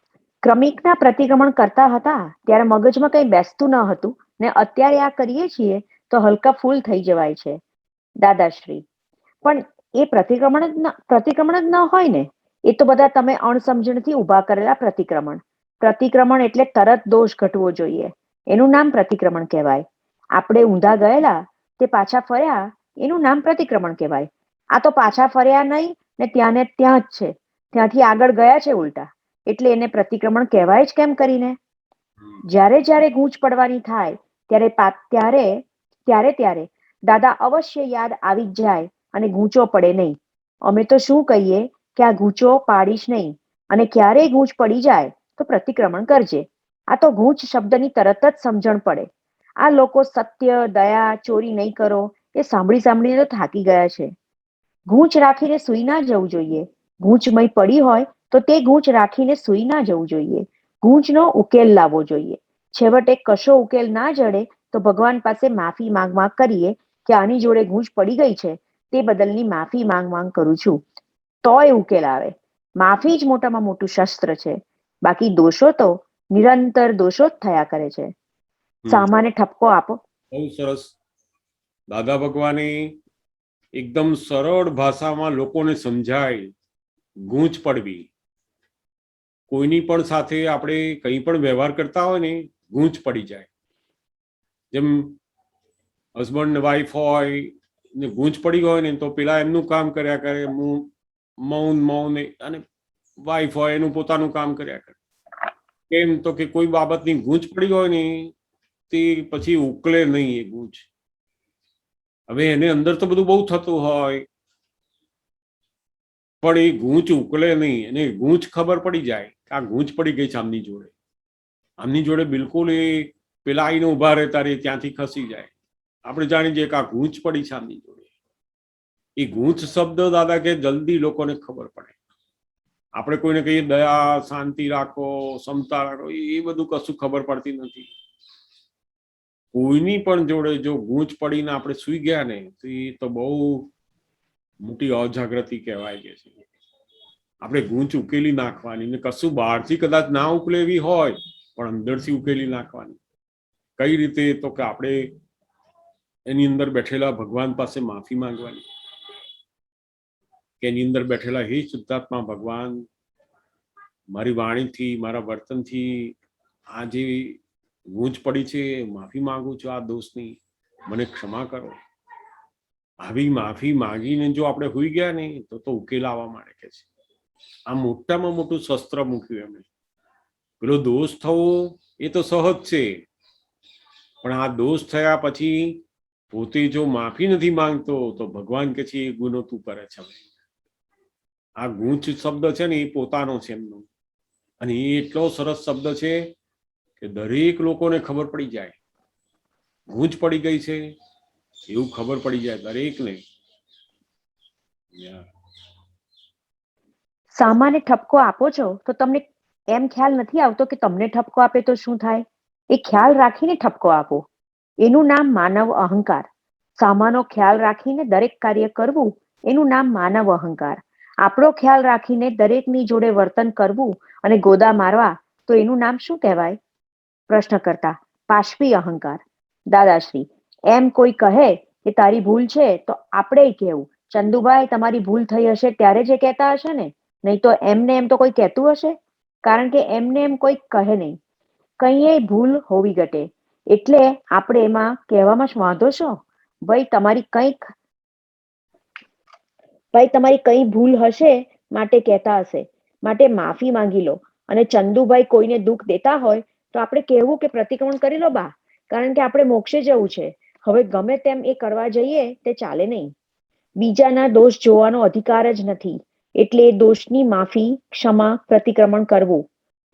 D: ક્રમિકના પ્રતિક્રમણ કરતા હતા ત્યારે મગજમાં કંઈ બેસતું ન હતું ને અત્યારે આ કરીએ છીએ તો હલકા ફૂલ થઈ જવાય છે. દાદાશ્રી: પણ એ પ્રતિક્રમણ જ ન હોય ને, એ તો બધા તમે અણસમજણથી ઊભા કરેલા પ્રતિક્રમણ. પ્રતિક્રમણ એટલે તરત દોષ ઘટવો જોઈએ, એનું નામ પ્રતિક્રમણ કહેવાય. આપણે ઊંધા ગયેલા તે પાછા ફર્યા, એનું નામ પ્રતિક્રમણ કહેવાય. આ તો પાછા ફર્યા નહીં ને ત્યાં જ છે, ત્યાંથી આગળ ગયા છે ઉલટા, એટલે એને પ્રતિક્રમણ કહેવાય જ કેમ કરીને? જ્યારે ગૂંચ પડવાની થાય ત્યારે દાદા અવશ્ય યાદ આવી જ જાય અને ગૂંચો પડે નહીં. અમે તો શું કહીએ કે આ ગૂંચો પાડીશ નહીં, અને ક્યારેય ગૂંચ પડી જાય તો પ્રતિક્રમણ કરજે. આ તો ગૂંચ શબ્દની તરત જ સમજણ પડે. આ લોકો સત્ય, દયા, ચોરી નહીં કરો એ સાંભળીને તો થાકી ગયા છે. ગૂંચ રાખીને સૂઈ ના જવું જોઈએ. ગૂંચમય પડી હોય તો તે ગૂંચ રાખીને સૂઈ ના જવું જોઈએ. ગૂંચનો ઉકેલ લાવવો જોઈએ. છેવટે કશો ઉકેલ ના જડે તો ભગવાન પાસે માફી માંગ કરીએ કે આની જોડે ગૂંચ પડી ગઈ છે, તે બદલની માફી માંગ કરું છું, તોય ઉકેલ આવે. માફી જ મોટામાં મોટું શસ્ત્ર છે. બાકી દોષો તો નિરંતર દોષો જ થયા કરે છે. સામાન્ય ઠપકો આપો.
A: બહુ સરસ. દાદા ભગવાને એકદમ સરળ ભાષામાં લોકોને સમજાય, ગૂંચ પડવી. કોઈની પણ સાથે આપણે કંઈ પણ વ્યવહાર કરતા હોય ને, ગૂંચ પડી જાય. જેમ હસબન્ડ વાઈફ હોય ને ગૂંચ પડી હોય ને, તો પેલા એમનું કામ કર્યા કરે, મૌન મૌન, અને વાઈફ હોય એનું પોતાનું કામ કર્યા કરે. કેમ તો કે કોઈ બાબતની ગૂંચ પડી હોય ને, તે પછી ઉકલે નહીં એ ગૂંચ. હવે એને અંદર તો બધું બહુ થતું હોય, પણ એ ગૂંચ ઉકલે નહીં. એને ગૂંચ ખબર પડી જાય કે આ ગૂંચ પડી ગઈ છે આમની જોડે બિલકુલ એ પેલા આઈને ઉભા રહેતા રે, ત્યાંથી ખસી જાય. આપણે જાણી જઈએ કે આ ગૂંચ પડી છે આમની જોડે. એ ગૂંચ શબ્દ દાદા કે જલ્દી લોકોને ખબર પડે. આપણે કોઈને કહીએ દયા, શાંતિ રાખો, ક્ષમતા રાખો, એ બધું કશું ખબર પડતી નથી. કોઈની પણ જોડે જો ગૂંચ પડીને આપણે સુઈ ગયા ને, તો એ તો બહુ મોટી અજાગૃતિ કહેવાય કે છે. આપણે ગૂંચ ઉકેલી નાખવાની, ને કશું બહારથી કદાચ ના ઉકેલેવી હોય પણ અંદરથી ઉકેલી નાખવાની. કઈ રીતે? તો કે આપણે એની અંદર બેઠેલા ભગવાન પાસે માફી માંગવાની કે એની અંદર બેઠેલા હે શુદ્ધાત્મા ભગવાન, મારી વાણીથી, મારા વર્તનથી આ જે ગૂંચ પડી છે, માફી માંગુ છું આ દોષની, મને ક્ષમા કરો. આવી માફી માંગીને જો આપણે હોઈ ગયા ને, તો ઉકેલ આવવા માંડે કે છે. આ મોટામાં મોટું શસ્ત્ર મૂક્યું એમણે. પેલો દોષ થવો એ તો સહજ છે, પણ આ દોષ થયા પછી પોતે જો માફી નથી માંગતો, તો ભગવાન કે છે એ ગુનો તું કરે છે. આ ગૂંચ શબ્દ છે ને, એ પોતાનો છે એમનો, અને એ એટલો સરસ શબ્દ છે કે દરેક લોકોને ખબર પડી જાય. ગૂંચ પડી ગઈ છે એવું ખબર પડી જાય દરેકને.
D: સામાન્ય ઠપકો આપો છો તો તમને એમ ખ્યાલ નથી આવતો કે તમને ઠપકો આપે તો શું થાય? એ ખ્યાલ રાખીને ઠપકો આપો. એનું નામ માનવ અહંકાર. સામાનો ખ્યાલ રાખીને દરેક કાર્ય કરવું, એનું નામ માનવ અહંકાર. આપણો ખ્યાલ રાખીને દરેકની જોડે વર્તન કરવું અને ગોદા મારવા, તો એનું નામ શું કહેવાય? પ્રશ્ન કરતા પાશવી અહંકાર. દાદાશ્રી, એમ કોઈ કહે કે તારી ભૂલ છે, તો આપણે કહેવું ચંદુભાઈ તમારી ભૂલ થઈ હશે ત્યારે જ કહેતા હશે ને, નહીં તો એમને એમ તો કોઈ કહેતું હશે? કારણ કે એમને એમ કોઈ કહે નહીં. કંઈ ભૂલ હોવી ઘટે એટલે આપણે એમાં કહેવામાં જ વાંધો છો? ભાઈ તમારી કઈ ભૂલ હશે માટે કહેતા હશે, માટે માફી માંગી લો. અને ચંદુભાઈ કોઈને દુઃખ દેતા હોય તો આપણે કહેવું કે પ્રતિક્રમણ કરી લો બા, કારણ કે આપણે મોક્ષે જવું છે. હવે ગમે તેમ એ કરવા જઈએ તે ચાલે નહીં. બીજાના દોષ જોવાનો અધિકાર જ નથી, એટલે દોષની માફી, ક્ષમા, પ્રતિક્રમણ કરવું.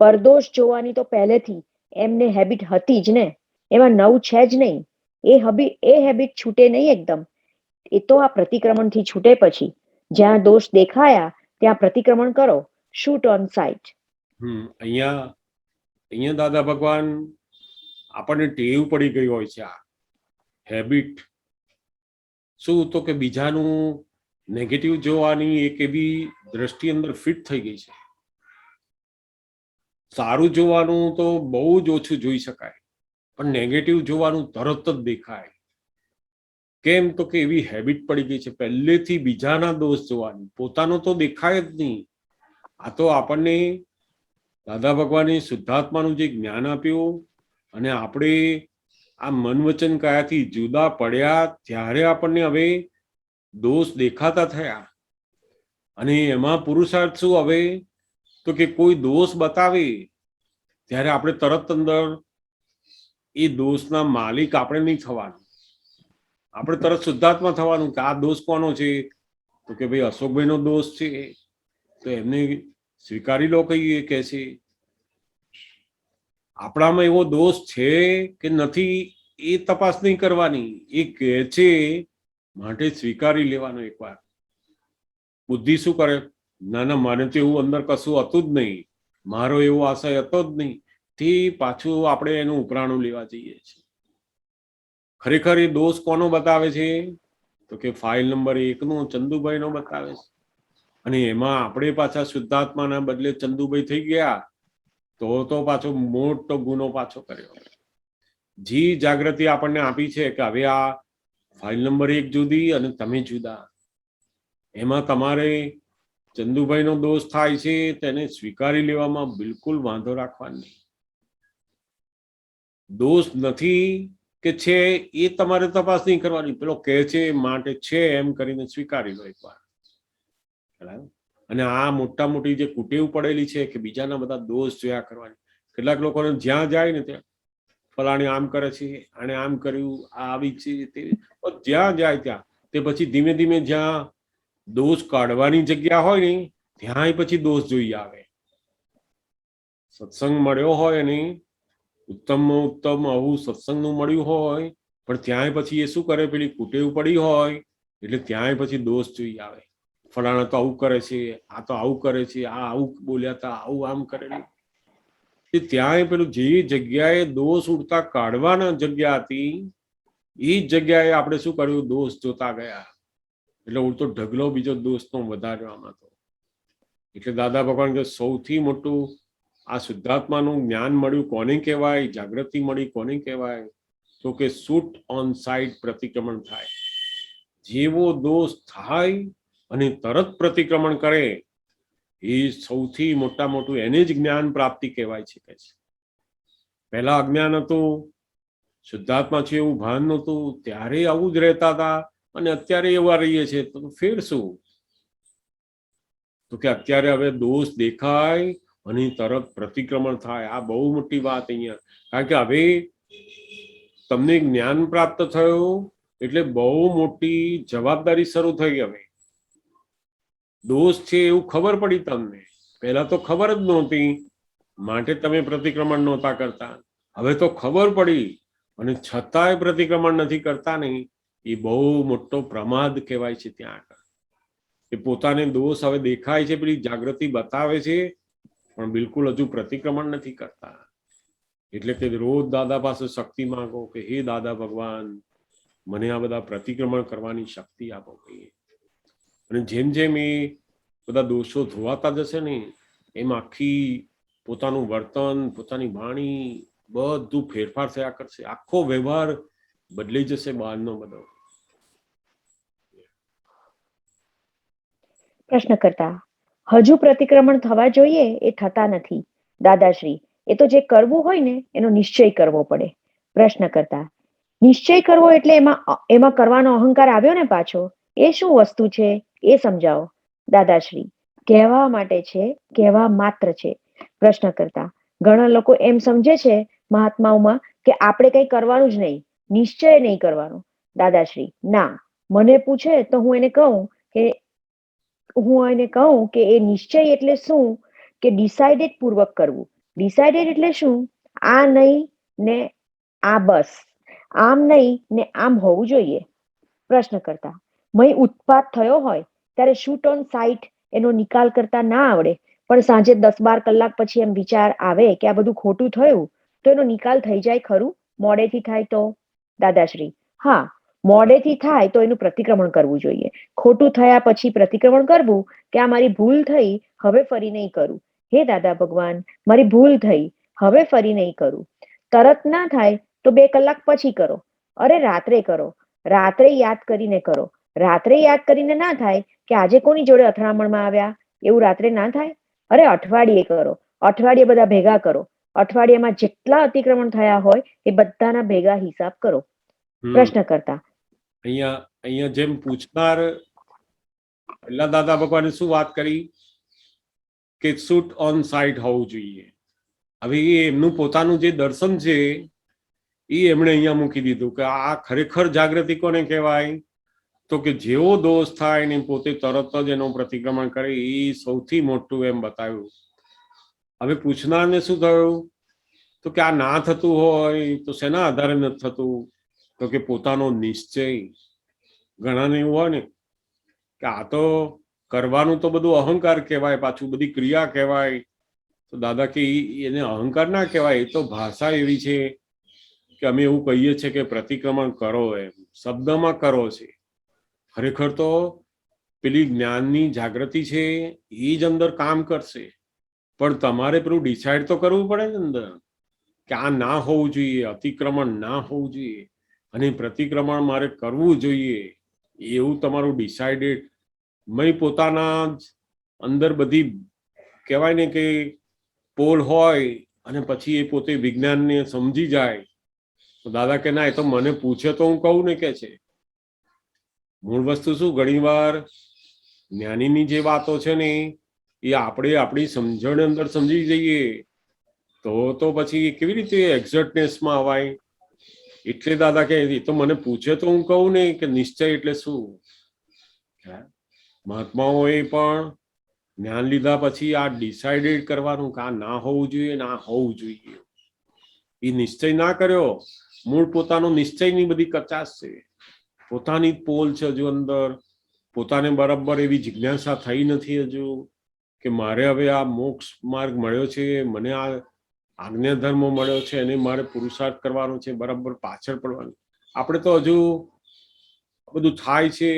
D: પરદોષ જોવાની તો પહેલેથી એમને હેબિટ હતી જ ને, એમાં નવું છે જ નહીં. એ હેબિટ છૂટે નહીં એકદમ. એ તો આ પ્રતિક્રમણથી છૂટે પછી. જ્યાં દોષ દેખાયા ત્યાં પ્રતિક્રમણ કરો. Shoot on site.
A: અહીંયા દાદા ભગવાન આપણને ટેવ પડી ગઈ હોય છે, આ હેબિટ. શું? તો કે બીજાનું નેગેટિવ જોવાની એક એવી દ્રષ્ટિ અંદર ફિટ થઈ ગઈ છે. સારું જોવાનું તો બહુ જ ઓછું જોઈ શકાય, પણ નેગેટિવ જોવાનું તરત જ દેખાય. કેમ? તો કે એવી હેબિટ પડી ગઈ છે પહેલેથી બીજાના દોષ જોવાની, પોતાનો તો દેખાય જ નહીં. આ તો આપણને દાદા ભગવાને શુદ્ધાત્માનું જે જ્ઞાન આપ્યું, અને આપણે આ મન વચન કાયાથી જુદા પડ્યા ત્યારે આપણને હવે દોષ દેખાતા થયા. અને એમાં પુરુષાર્થ શું હવે? તો કે કોઈ દોષ બતાવે ત્યારે આપણે તરત અંદર એ દોષના માલિક આપણે નહીં થવાનું, આપણે તરત શુદ્ધાત્મા થવાનું કે આ દોષ કોનો છે? તો કે ભાઈ અશોકભાઈનો દોષ છે, તો એમને સ્વીકારી લો કહીએ કે છે. આપણામાં એવો દોષ છે કે નથી એ તપાસ નહીં કરવાની, એ કહે છે માટે સ્વીકારી લેવાનો એકવાર. બુદ્ધિ શું કરે? ના ના, મને તો એવું અંદર કશું હતું જ નહીં, મારો એવો આશય હતો જ નહીં. તે પાછું આપણે એનું ઉપરાણું લેવા જઈએ છીએ. ખરેખર એ દોષ કોનો બતાવે છે? તો કે ફાઇલ નંબર 1 નો ચંદુભાઈનો બતાવે છે. અને એમાં આપણે પાછા શુદ્ધાત્માના બદલે ચંદુભાઈ થઈ ગયા, તો પાછો મોટો ગુનો પાછો કર્યો. જી જાગૃતિ આપણને આપી છે કે હવે આ ફાઇલ નંબર 1 જુદી અને તમે જુદા. એમાં તમારે ચંદુભાઈનો દોષ થાય છે તેને સ્વીકારી લેવામાં બિલકુલ વાંધો રાખવાનો નહીં. દોષ નથી કે છે એ તમારે તપાસ નહીં કરવાની, પેલો કહે છે માટે છે એમ કરીને સ્વીકારી લો એકવાર. બરાબર? અને આ મોટા મોટી જે કુટેવ પડેલી છે કે બીજાના બધા દોષ જોયા કરવાની, કેટલાક લોકોને જ્યાં જાય ને ત્યાં ફલાણી આમ કરે છે, આને આમ કર્યું, આ આવી છે, તે જ્યાં જાય ત્યાં તે પછી ધીમે ધીમે જ્યાં દોષ કાઢવાની જગ્યા હોય ને ત્યાં પછી દોષ જોઈ આવે. સત્સંગ મળ્યો હોય ને ઉત્તમમાં ઉત્તમ આવું સત્સંગનું મળ્યું હોય પણ ત્યાંય પછી એ શું કરે, પેલી કુટેવ પડી હોય એટલે ત્યાંય પછી દોષ જોઈ આવે. ફલાણા તો આવું કરે છે, આ તો આવું કરે છે, આ આવું બોલ્યા હતા, આવું આમ કરેલું. ત્યાંય પેલું જે જગ્યાએ દોષ ઉડતા કાઢવાના જગ્યા હતી એ જ જગ્યાએ આપણે શું કર્યું, દોષ જોતા ગયા એટલે ઉડતો ઢગલો બીજો દોષનો વધારવામાં હતો. એટલે દાદા ભગવાન કે સૌથી મોટું આ શુદ્ધાત્માનું જ્ઞાન મળ્યું કોને કહેવાય, જાગૃતિ મળી કોને કહેવાય, તો કે શૂટ ઓન સાઇટ પ્રતિક્રમણ થાય. જેવો દોષ થાય અને તરત પ્રતિક્રમણ કરે એ સૌથી મોટું એને જ જ્ઞાન પ્રાપ્તિ કહેવાય છે. કે છે પહેલા અજ્ઞાન હતું, શુદ્ધાત્મા છે એવું ભાન નહોતું, ત્યારે આવું જ રહેતા હતા અને અત્યારે એવા રહીએ છે, તો ફેર શું? તો કે અત્યારે હવે દોષ દેખાય અને તરત પ્રતિક્રમણ થાય. આ બહુ મોટી વાત અહીંયા, કારણ કે હવે તમને જ્ઞાન પ્રાપ્ત થયું એટલે બહુ મોટી જવાબદારી શરૂ થઈ. હવે દોષ છે એવું ખબર પડી તમને, પહેલા તો ખબર જ નહોતી માટે તમે પ્રતિક્રમણ નહોતા કરતા. હવે તો ખબર પડી અને છતાંય પ્રતિક્રમણ નથી કરતા ને, એ બહુ મોટો પ્રમાદ કહેવાય છે. ત્યાં આગળ એ પોતાને દોષ હવે દેખાય છે, પેલી જાગૃતિ બતાવે છે પણ બિલકુલ હજુ પ્રતિક્રમણ નથી કરતા. એટલે કે રોજ દાદા પાસે શક્તિ માંગો કે હે દાદા ભગવાન મને આ બધા પ્રતિક્રમણ કરવાની શક્તિ આપો. અને જેમ જેમ એ બધા દોષો ધોવાતા જશે ને એમ આખી પોતાનું વર્તન, પોતાની વાણી બધું ફેરફાર થયા કરશે, આખો વ્યવહાર બદલાઈ જશે બહારનો બધો.
D: પ્રશ્ન કરતા હજુ પ્રતિક્રમણ થવા જોઈએ એ થતા નથી દાદાશ્રી, એ તો જે કરવું હોય ને એનો નિશ્ચય કરવો પડે. પ્રશ્ન કરતા નિશ્ચય કરવો એટલે એમાં કરવાનો અહંકાર આવ્યો ને પાછો, એ શું વસ્તુ છે એ સમજાવો. દાદાશ્રી કહેવા માટે છે, કહેવા માત્ર છે. પ્રશ્ન કરતા ઘણા લોકો એમ સમજે છે મહાત્માઓમાં કે આપણે કઈ કરવાનું જ નહીં, નિશ્ચય નહીં કરવાનો. દાદાશ્રી ના, મને પૂછે તો હું એને કહું કે એ નિશ્ચય એટલે શું કે ડિસાઇડેડ પૂર્વક કરવું. ડિસાઇડેડ એટલે શું? આ નહીં ને આ, બસ આમ નહીં ને આમ હોવું જોઈએ. પ્રશ્ન કરતા મય ઉત્પાત થયો હોય ત્યારે શૂટ ઓન સાઇટ એનો નિકાલ કરતા ના આવડે પણ સાંજે 10-12 કલાક પછી એમ વિચાર આવે કે આ બધું ખોટું થયું તો એનો નિકાલ થઈ જાય ખરું? મોડેથી થાય તો? દાદાશ્રી હા, મોડેથી થાય તો એનું પ્રતિક્રમણ કરવું જોઈએ. ખોટું થયા પછી પ્રતિક્રમણ કરવું કે આ મારી ભૂલ થઈ, હવે ફરી નહીં કરું. હે દાદા ભગવાન મારી ભૂલ થઈ, હવે ફરી નહીં કરું. તરત ના થાય તો 2 કલાક પછી કરો. અરે રાત્રે કરો, રાત્રે યાદ કરીને કરો. રાત્રે યાદ કરીને ના થાય કે આજે કોની જોડે અથડામણમાં આવ્યા, એવું રાત્રે ના થાય. અરે અઠવાડિયે કરો, અઠવાડિયે બધા ભેગા કરો. અઠવાડિયામાં જેટલા અતિક્રમણ થયા હોય એ બધાના ભેગા હિસાબ કરો. પ્રશ્ન કરતા
A: અહીંયા જેમ પૂછનાર પહેલા દાદા ભગવાને શું વાત કરી કે શૂટ ઓન સાઇટ હોવું જોઈએ. હવે એમનું પોતાનું જે દર્શન છે એ એમણે અહીંયા મૂકી દીધું કે આ ખરેખર જાગૃતિ કોને કહેવાય, તો કે જેવો દોષ થાય ને પોતે તરત જ એનું પ્રતિક્રમણ કરે, એ સૌથી મોટું એમ બતાવ્યું. હવે પૂછનારને શું થયું તો કે આ ના થતું હોય તો શેના આધારે નથી થતું, તો કે પોતાનો નિશ્ચય. ઘણાને એવું હોય ને કે આ તો કરવાનું તો બધું અહંકાર કહેવાય, પાછું બધી ક્રિયા કહેવાય. તો દાદા કે એને અહંકાર ના કહેવાય, એ તો ભાષા એવી છે કે અમે એવું કહીએ છીએ કે પ્રતિક્રમણ કરો, એમ શબ્દમાં કરો છે. ખરેખર તો પેલી જ્ઞાનની જાગૃતિ છે એ જ અંદર કામ કરશે, પણ તમારે પેલું ડિસાઇડ તો કરવું પડે ને અંદર કે આ ના હોવું જોઈએ, અતિક્રમણ ના હોવું જોઈએ અને પ્રતિક્રમણ મારે કરવું જોઈએ, એવું તમારું ડિસાઇડેડ મય પોતાના જ અંદર બધી કહેવાય ને કે પોલ હોય અને પછી એ પોતે વિજ્ઞાનને સમજી જાય તો દાદા કે ના, એ તો મને પૂછે તો હું કહું ને કે છે. મૂળ વસ્તુ શું, ઘણીવાર જ્ઞાનીની જે વાતો છે ને એ આપણે આપણી સમજણ અંદર સમજી જઈએ તો પછી કેવી રીતે એક્ઝેક્ટનેસમાં અવાય. એટલે દાદા કે એ તો મને પૂછે તો હું કહું ને કે નિશ્ચય એટલે શું. મહાત્માઓએ પણ જ્ઞાન લીધા પછી આ ડિસાઇડેડ કરવાનું કે આ ના હોવું જોઈએ, ના હોવું જોઈએ. એ નિશ્ચય ના કર્યો, મૂળ પોતાનો નિશ્ચયની બધી કચાશ છે, પોતાની પોલ છે હજુ અંદર, પોતાને બરાબર એવી જિજ્ઞાસા થઈ નથી હજુ કે મારે હવે આ મોક્ષ માર્ગ મળ્યો છે, મને આ આજ્ઞા ધર્મ મળ્યો છે, એને મારે પુરુષાર્થ કરવાનો છે, બરાબર પાછળ પડવાનું. આપણે તો હજુ બધું થાય છે,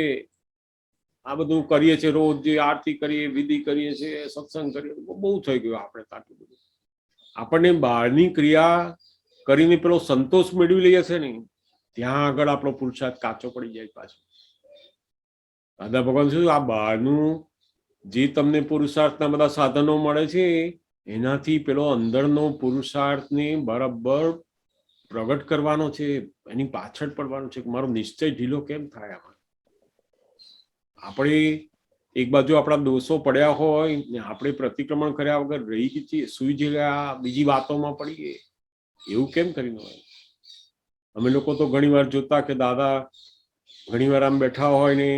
A: આ બધું કરીએ છીએ, રોજ જે આરતી કરીએ, વિધિ કરીએ છીએ, સત્સંગ કરીએ, બહુ થઈ ગયું આપણે તાટલું બધું. આપણને બહારની ક્રિયા કરીને પેલો સંતોષ મેળવી લઈએ છે ને, ત્યાં આગળ આપણો પુરુષાર્થ કાચો પડી જાય પાછો. દાદા ભગવાન શું, આ બહારનું જે તમને પુરુષાર્થના બધા સાધનો મળે છે એનાથી પેલો અંદરનો પુરુષાર્થને બરાબર પ્રગટ કરવાનો છે, એની પાછળ પડવાનો છે. મારો નિશ્ચય ઢીલો કેમ થાય? આમાં આપણે એક બાજુ આપણા દોષો પડ્યા હોય ને આપણે પ્રતિક્રમણ કર્યા વગર રહી છીએ, સુઈ ગયા, બીજી વાતોમાં પડીએ, એવું કેમ કરીને હોય? અમે લોકો તો ઘણી વાર જોતા કે દાદા ઘણી વાર આમ બેઠા હોય ને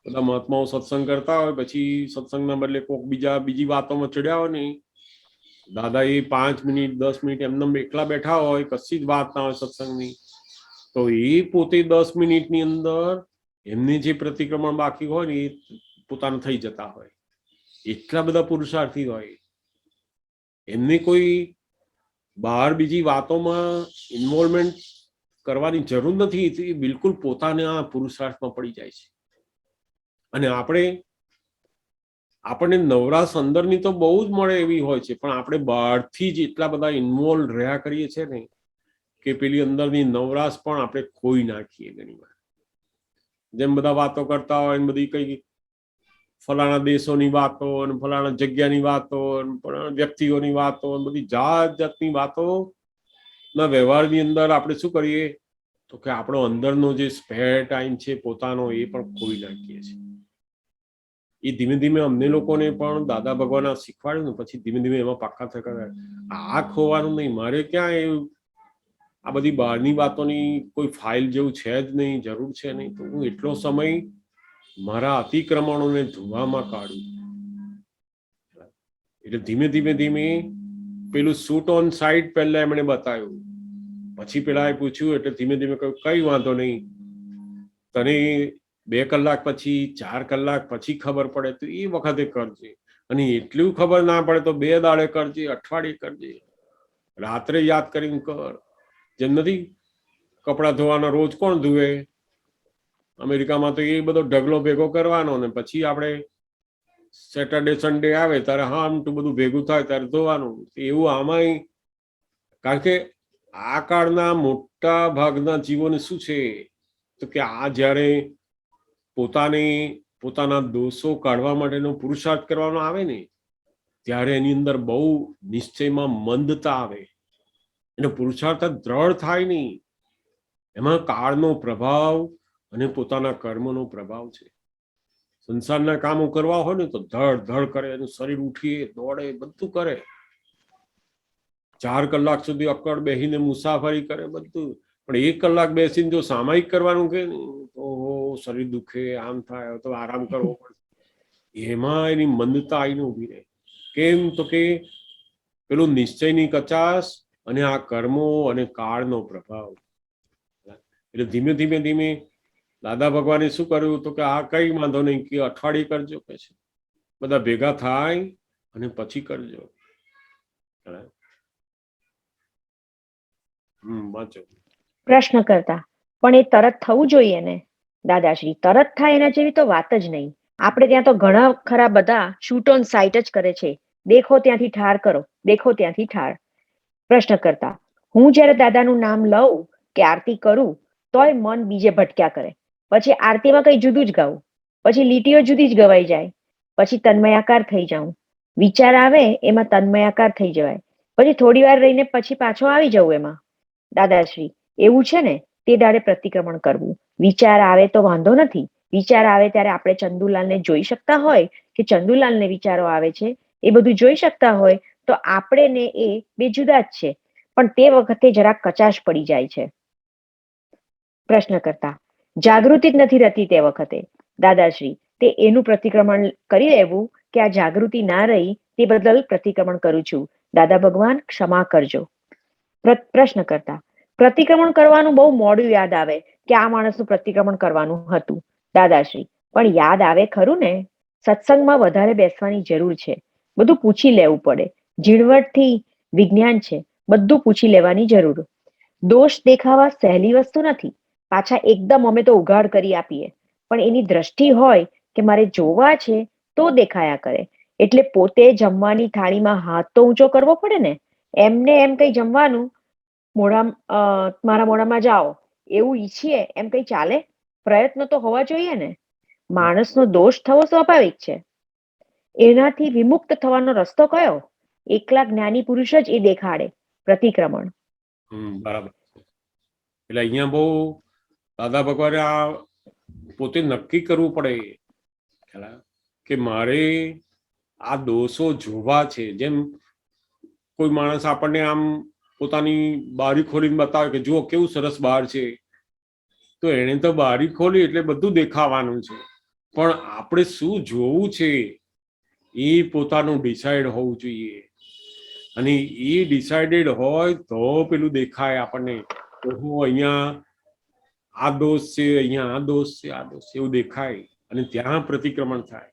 A: બધા મહાત્માઓ સત્સંગ કરતા હોય, પછી સત્સંગના બદલે કોઈક બીજી વાતોમાં ચડ્યા હોય ને, દાદા એ 5 મિનિટ 10 મિનિટ એમને એકલા બેઠા હોય, કશી જ વાત ના હોય સત્સંગની, તો એ પોતે 10 મિનિટની અંદર એમને જે પ્રતિક્રમણ બાકી હોય ને એ પોતાનું થઈ જતા હોય. એટલા બધા પુરુષાર્થી હોય, એમને કોઈ બહાર બીજી વાતોમાં ઇન્વોલ્વમેન્ટ કરવાની જરૂર નથી, એ બિલકુલ પોતાના પુરુષાર્થમાં પડી જાય છે. અને આપણને નવરાશ અંદરની તો બહુ જ મળે એવી હોય છે, પણ આપણે બહારથી જ એટલા બધા ઇન્વોલ્વ રહ્યા કરીએ છીએ ને કે પેલી અંદરની નવરાશ પણ આપણે ખોઈ નાખીએ ઘણી વાર. જેમ બધા વાતો કરતા હોય ને બધી કઈ ફલાણા દેશોની વાતો અને ફલાણા જગ્યાની વાતો અને વ્યક્તિઓની વાતો, બધી જાત જાતની વાતો ના વ્યવહારની અંદર આપણે શું કરીએ તો કે આપણો અંદરનો જે સ્પેર ટાઈમ છે પોતાનો એ પણ ખોઈ નાખીએ છીએ. એ ધીમે ધીમે અમને લોકોને પણ દાદા ભગવાન શીખવાડ્યું ને પછી ધીમે ધીમે એમાં પાક્કા થયા. આ ખોવાનું નહીં, મારે ક્યાં એવું આ બધી બહારની વાતોની કોઈ ફાઇલ જેવું છે જ નહીં, જરૂર છે નહીં, તો હું એટલો સમય મારા અતિક્રમણોને ધોવામાં કાઢું. એટલે ધીમે ધીમે ધીમે પેલું શૂટ ઓન સાઇટ પહેલા એમણે બતાવ્યું, પછી પેલા એ પૂછ્યું એટલે ધીમે ધીમે કહ્યું કઈ વાંધો નહીં, તને 2 કલાક પછી 4 કલાક પછી ખબર પડે તો એ વખતે કરજે, અને એટલું ખબર ના પડે તો 2 દાડે કરજે, અઠવાડિયે કરજે, રાત્રે યાદ કરીને કર. જેમ નથી કપડા ધોવાના રોજ કોણ ધુએ? અમેરિકામાં તો એ બધો ઢગલો ભેગો કરવાનો ને પછી આપણે સેટરડે સન્ડે આવે ત્યારે હામટું બધું ભેગું થાય ત્યારે ધોવાનું. એવું આમાંય, કારણ કે આ કાળના મોટા ભાગના જીવોને શું છે તો કે આ જ્યારે પોતાના દોષો કાઢવા માટેનો પુરુષાર્થ કરવાનો આવે ને ત્યારે એની અંદર બહુ નિશ્ચયમાં મંદતા આવે, એનો પુરુષાર્થ દ્રઢ થાય નહીં. એમાં કાળનો પ્રભાવ અને પોતાના કર્મનો પ્રભાવ છે. સંસારના કામો કરવા હોય ને તો ધડ ધડ કરે, એનું શરીર ઉઠીએ, દોડે, બધું કરે, 4 કલાક સુધી અકડ બેસીને મુસાફરી કરે બધું, પણ 1 કલાક બેસીને જો સામાયિક કરવાનું કે તો શરીર દુખે, આમ થાય, તો આરામ કરવો પડે. એમાં એની મંદતા આવીને ઉભી રહે. કેમ તો કે પેલું નિશ્ચયની કચાશ અને આ કર્મો અને કાળનો પ્રભાવ. એટલે ધીમે ધીમે ધીમે દાદા ભગવાને શું કર્યું તો કે આ કઈ વાંધો નહીં કે અઠવાડિયે કરજો, કે છે બધા ભેગા થાય અને પછી કરજો. વાંચો.
D: પ્રશ્ન કરતા પણ એ તરત થવું જોઈએ ને દાદાશ્રી? તરત થાય એના જેવી તો વાત જ નહીં. આપણે ત્યાં તો ઘણા ખરા બધા શૂટ ઓન સાઇટ જ કરે છે, દેખો ત્યાંથી ઠાર કરો, દેખો ત્યાંથી ઠાર. પ્રશ્ન કરતા હું જયારે દાદાનું નામ લઉં કે આરતી કરું તોય મન બીજે ભટક્યા કરે, પછી આરતીમાં કઈ જુદું જ ગાવું. પછી લીટીઓ જુદી જ ગવાઈ જાય, પછી તન્મયાકાર થઈ જાઉં, વિચાર આવે એમાં તન્મયાકાર થઈ જવાય, પછી થોડી વાર રહીને પછી પાછો આવી જવું એમાં. દાદાશ્રી, એવું છે ને, તે દાડે પ્રતિક્રમણ કરવું. વિચાર આવે તો વાંધો નથી, વિચાર આવે ત્યારે આપણે ચંદુલાલને જોઈ શકતા હોય કે ચંદુલાલને વિચારો આવે છે, એ બધું જોઈ શકતા હોય તો આપણે ને એ બે જુદા જ છે, પણ તે વખતે જરાક કચાશ પડી જાય છે. પ્રશ્ન કરતા, જાગૃતિ જ નથી રહેતી તે વખતે. દાદાશ્રી, તે એનું પ્રતિક્રમણ કરી લેવું કે આ જાગૃતિ ના રહી તે બદલ પ્રતિક્રમણ કરું છું. દાદા ભગવાન ક્ષમા કરજો. પ્રશ્ન કરતા, પ્રતિક્રમણ કરવાનું બહુ મોડું યાદ આવે કે આ માણસનું પ્રતિક્રમણ કરવાનું હતું. દાદાશ્રી, પણ યાદ આવે ખરું ને. સત્સંગમાં વધારે બેસવાની જરૂર છે, બધું પૂછી લેવું પડે, ઝીણવટથી વિજ્ઞાન છે, બધું પૂછી લેવાની જરૂર. દોષ દેખાવા સહેલી વસ્તુ નથી, પાછા એકદમ અમે તો ઉઘાડ કરી આપીએ, પણ એની દ્રષ્ટિ હોય કે મારે જોવા છે તો દેખાયા કરે. એટલે પોતે જમવાની થાળીમાં હાથ તો ઊંચો કરવો પડે ને. એમને એમ કઈ જમવાનું મારા મોઢામાં જાઓ એવું ઈચ્છીએ એમ કઈ ચાલે? પ્રયત્ન તો હોવા જોઈએ ને. માણસનો દોષ થવો સ્વાભાવિક છે, એનાથી વિમુક્ત થવાનો રસ્તો કયો? એકલા જ્ઞાની પુરુષ જ એ દેખાડે પ્રતિક્રમણ.
A: બરાબર. એટલે અહીંયા બહુ દાદા ભગવાને આ પોતે નક્કી કરવું પડે કે મારે આ દોષો જોવા છે. જેમ કોઈ માણસ આપણને આમ પોતાની બારી ખોલીને બતાવે કે જુઓ કેવું સરસ બાર છે, તો એને તો બારી ખોલી એટલે બધું દેખાવાનું છે, પણ આપણે શું જોવું છે એ પોતાનું ડિસાઈડ હોવું જોઈએ. અને એ ડિસાઇડેડ હોય તો પેલું દેખાય આપણને. હું અહીંયા આ દોષ છે, અહીંયા આ દોષ છે, આ દોષ છે એવું દેખાય અને ત્યાં પ્રતિક્રમણ થાય.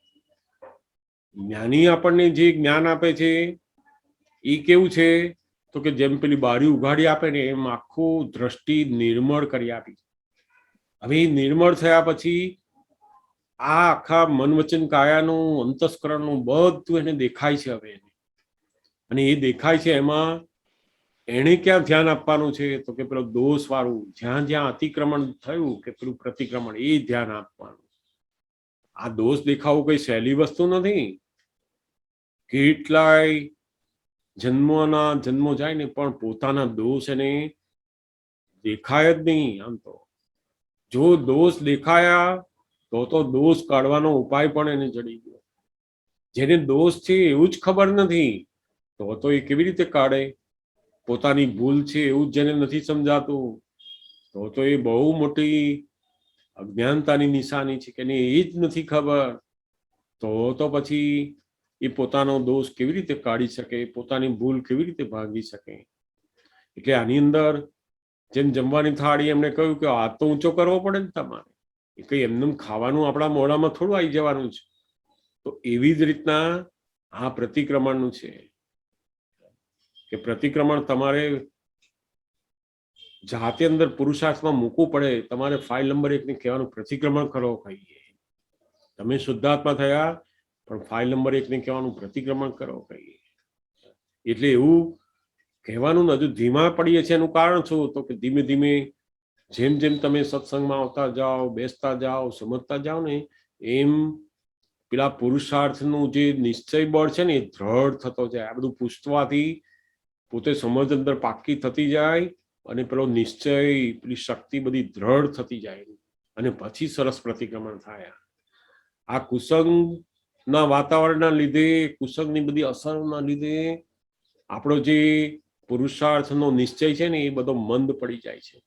A: જ્ઞાની આપણને જે જ્ઞાન આપે છે એ કેવું છે તો કે જેમ પેલી બારી ઉઘાડી આપે ને એમ આખું દ્રષ્ટિ નિર્મળ કરી આપી. હવે નિર્મળ થયા પછી આ આખા મન વચન કાયાનું અંતસ્કરણનું બધું એને દેખાય છે હવે એને. અને એ દેખાય છે એમાં એને ક્યાં ધ્યાન આપવાનું છે તો કે પેલો દોષ વાળું જ્યાં જ્યાં અતિક્રમણ થયું કે પેલું પ્રતિક્રમણ એ ધ્યાન આપવાનું. આ દોષ દેખાવું કઈ સહેલી વસ્તુ નથી. કેટલાય જન્મોના જન્મો જાય ને પણ પોતાના દોષ એને દેખાય જ નહીં. આમ તો જો દોષ દેખાયા તો દોષ કાઢવાનો ઉપાય પણ એને જડી ગયો. જેને દોષ છે એવું જ ખબર નથી તો એ કેવી રીતે કાઢે? પોતાની ભૂલ છે એવું જ જેને નથી સમજાતું તો એ બહુ મોટી અજ્ઞાનતાની નિશાની છે કે એ જ નથી ખબર. તો પછી એ પોતાનો દોષ કેવી રીતે કાઢી શકે, પોતાની ભૂલ કેવી રીતે ભાંગી શકે? એટલે આની અંદર જેમ જમવાની થાળી એમને કહ્યું કે હાથ તો ઊંચો કરવો પડે ને તમારે. એ કઈ એમને ખાવાનું આપણા મોઢામાં થોડું આવી જવાનું છે. તો એવી જ રીતના આ પ્રતિક્રમણનું છે કે પ્રતિક્રમણ તમારે જાતે અંદર પુરુષાર્થમાં મૂકવું પડે. તમારે ફાઇલ નંબર 1 ને કહેવાનું પ્રતિક્રમણ કરો કહીએ. તમે શુદ્ધાત્મા થયા પણ ફાઇલ નંબર 1 ને કહેવાનું પ્રતિક્રમણ કરો કહીએ. એટલે એવું કહેવાનું હજુ ધીમા પડીએ છીએ. એનું કારણ શું તો કે ધીમે ધીમે જેમ જેમ તમે સત્સંગમાં આવતા જાઓ, બેસતા જાઓ, સમજતા જાઓ ને એમ પેલા પુરુષાર્થનું જે નિશ્ચય બળ છે ને એ દ્રઢ થતો જાય. આ બધું પૂછવાથી પોતે સમજ અંદર પાકી થતી જાય અને પેલો નિશ્ચય પેલી શક્તિ બધી દ્રઢ થતી જાય અને પછી સરસ પ્રતિક્રમણ થાય. આ કુસંગના વાતાવરણના લીધે, કુસંગની બધી અસરના લીધે આપણો જે પુરુષાર્થનો નિશ્ચય છે ને એ બધો મંદ પડી જાય છે.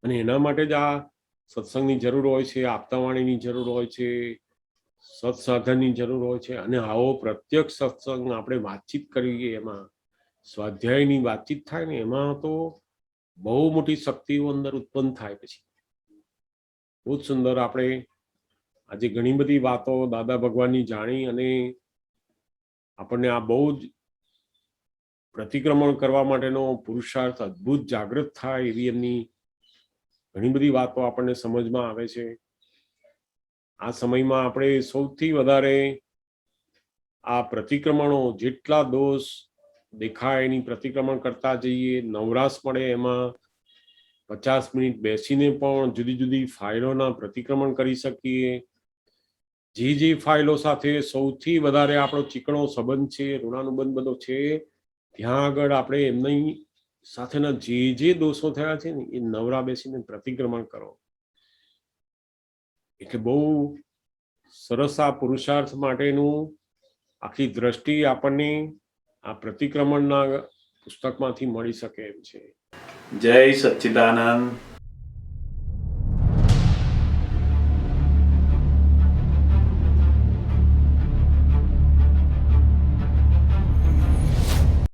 A: અને એના માટે જ આ સત્સંગની જરૂર હોય છે, આપતાવાણીની જરૂર હોય છે, સત્સાધનની જરૂર હોય છે. અને આવો પ્રત્યક્ષ સત્સંગ આપણે વાતચીત કરીએ, એમાં સ્વાધ્યાયની વાતચીત થાય ને એમાં તો બહુ મોટી શક્તિઓ અંદર ઉત્પન્ન થાય. પછી બહુ જ સુંદર આપણે આજે ઘણી બધી વાતો દાદા ભગવાનની જાણી અને આપણને આ બહુ જ પ્રતિક્રમણ કરવા માટેનો પુરુષાર્થ અદ્ભુત જાગૃત થાય એવી એમની ઘણી બધી વાતો આપણને સમજમાં આવે છે. આ સમયમાં આપણે સૌથી વધારે આ પ્રતિક્રમણો જેટલા દોષ દેખાય એની પ્રતિક્રમણ કરતા જઈએ. નવરાશ મળે એમાં 50 મિનિટ બેસીને પણ જુદી જુદી ફાઇલોના પ્રતિક્રમણ કરી શકીએ. જે ફાઇલો સાથે સૌથી વધારે આપણો ચીકણો સંબંધ છે, ઋણાનુબંધ બધો છે, ત્યાં આગળ આપણે એમની સાથેના જે દોષો થયા છે ને એ નવરા બેસીને પ્રતિક્રમણ કરો. એટલે બહુ સરસ આ પુરુષાર્થ માટેનું આખી દ્રષ્ટિ આપણને આ પ્રતિક્રમણના પુસ્તકમાંથી મળી શકે એમ છે.
F: જય સચ્ચિદાનંદ.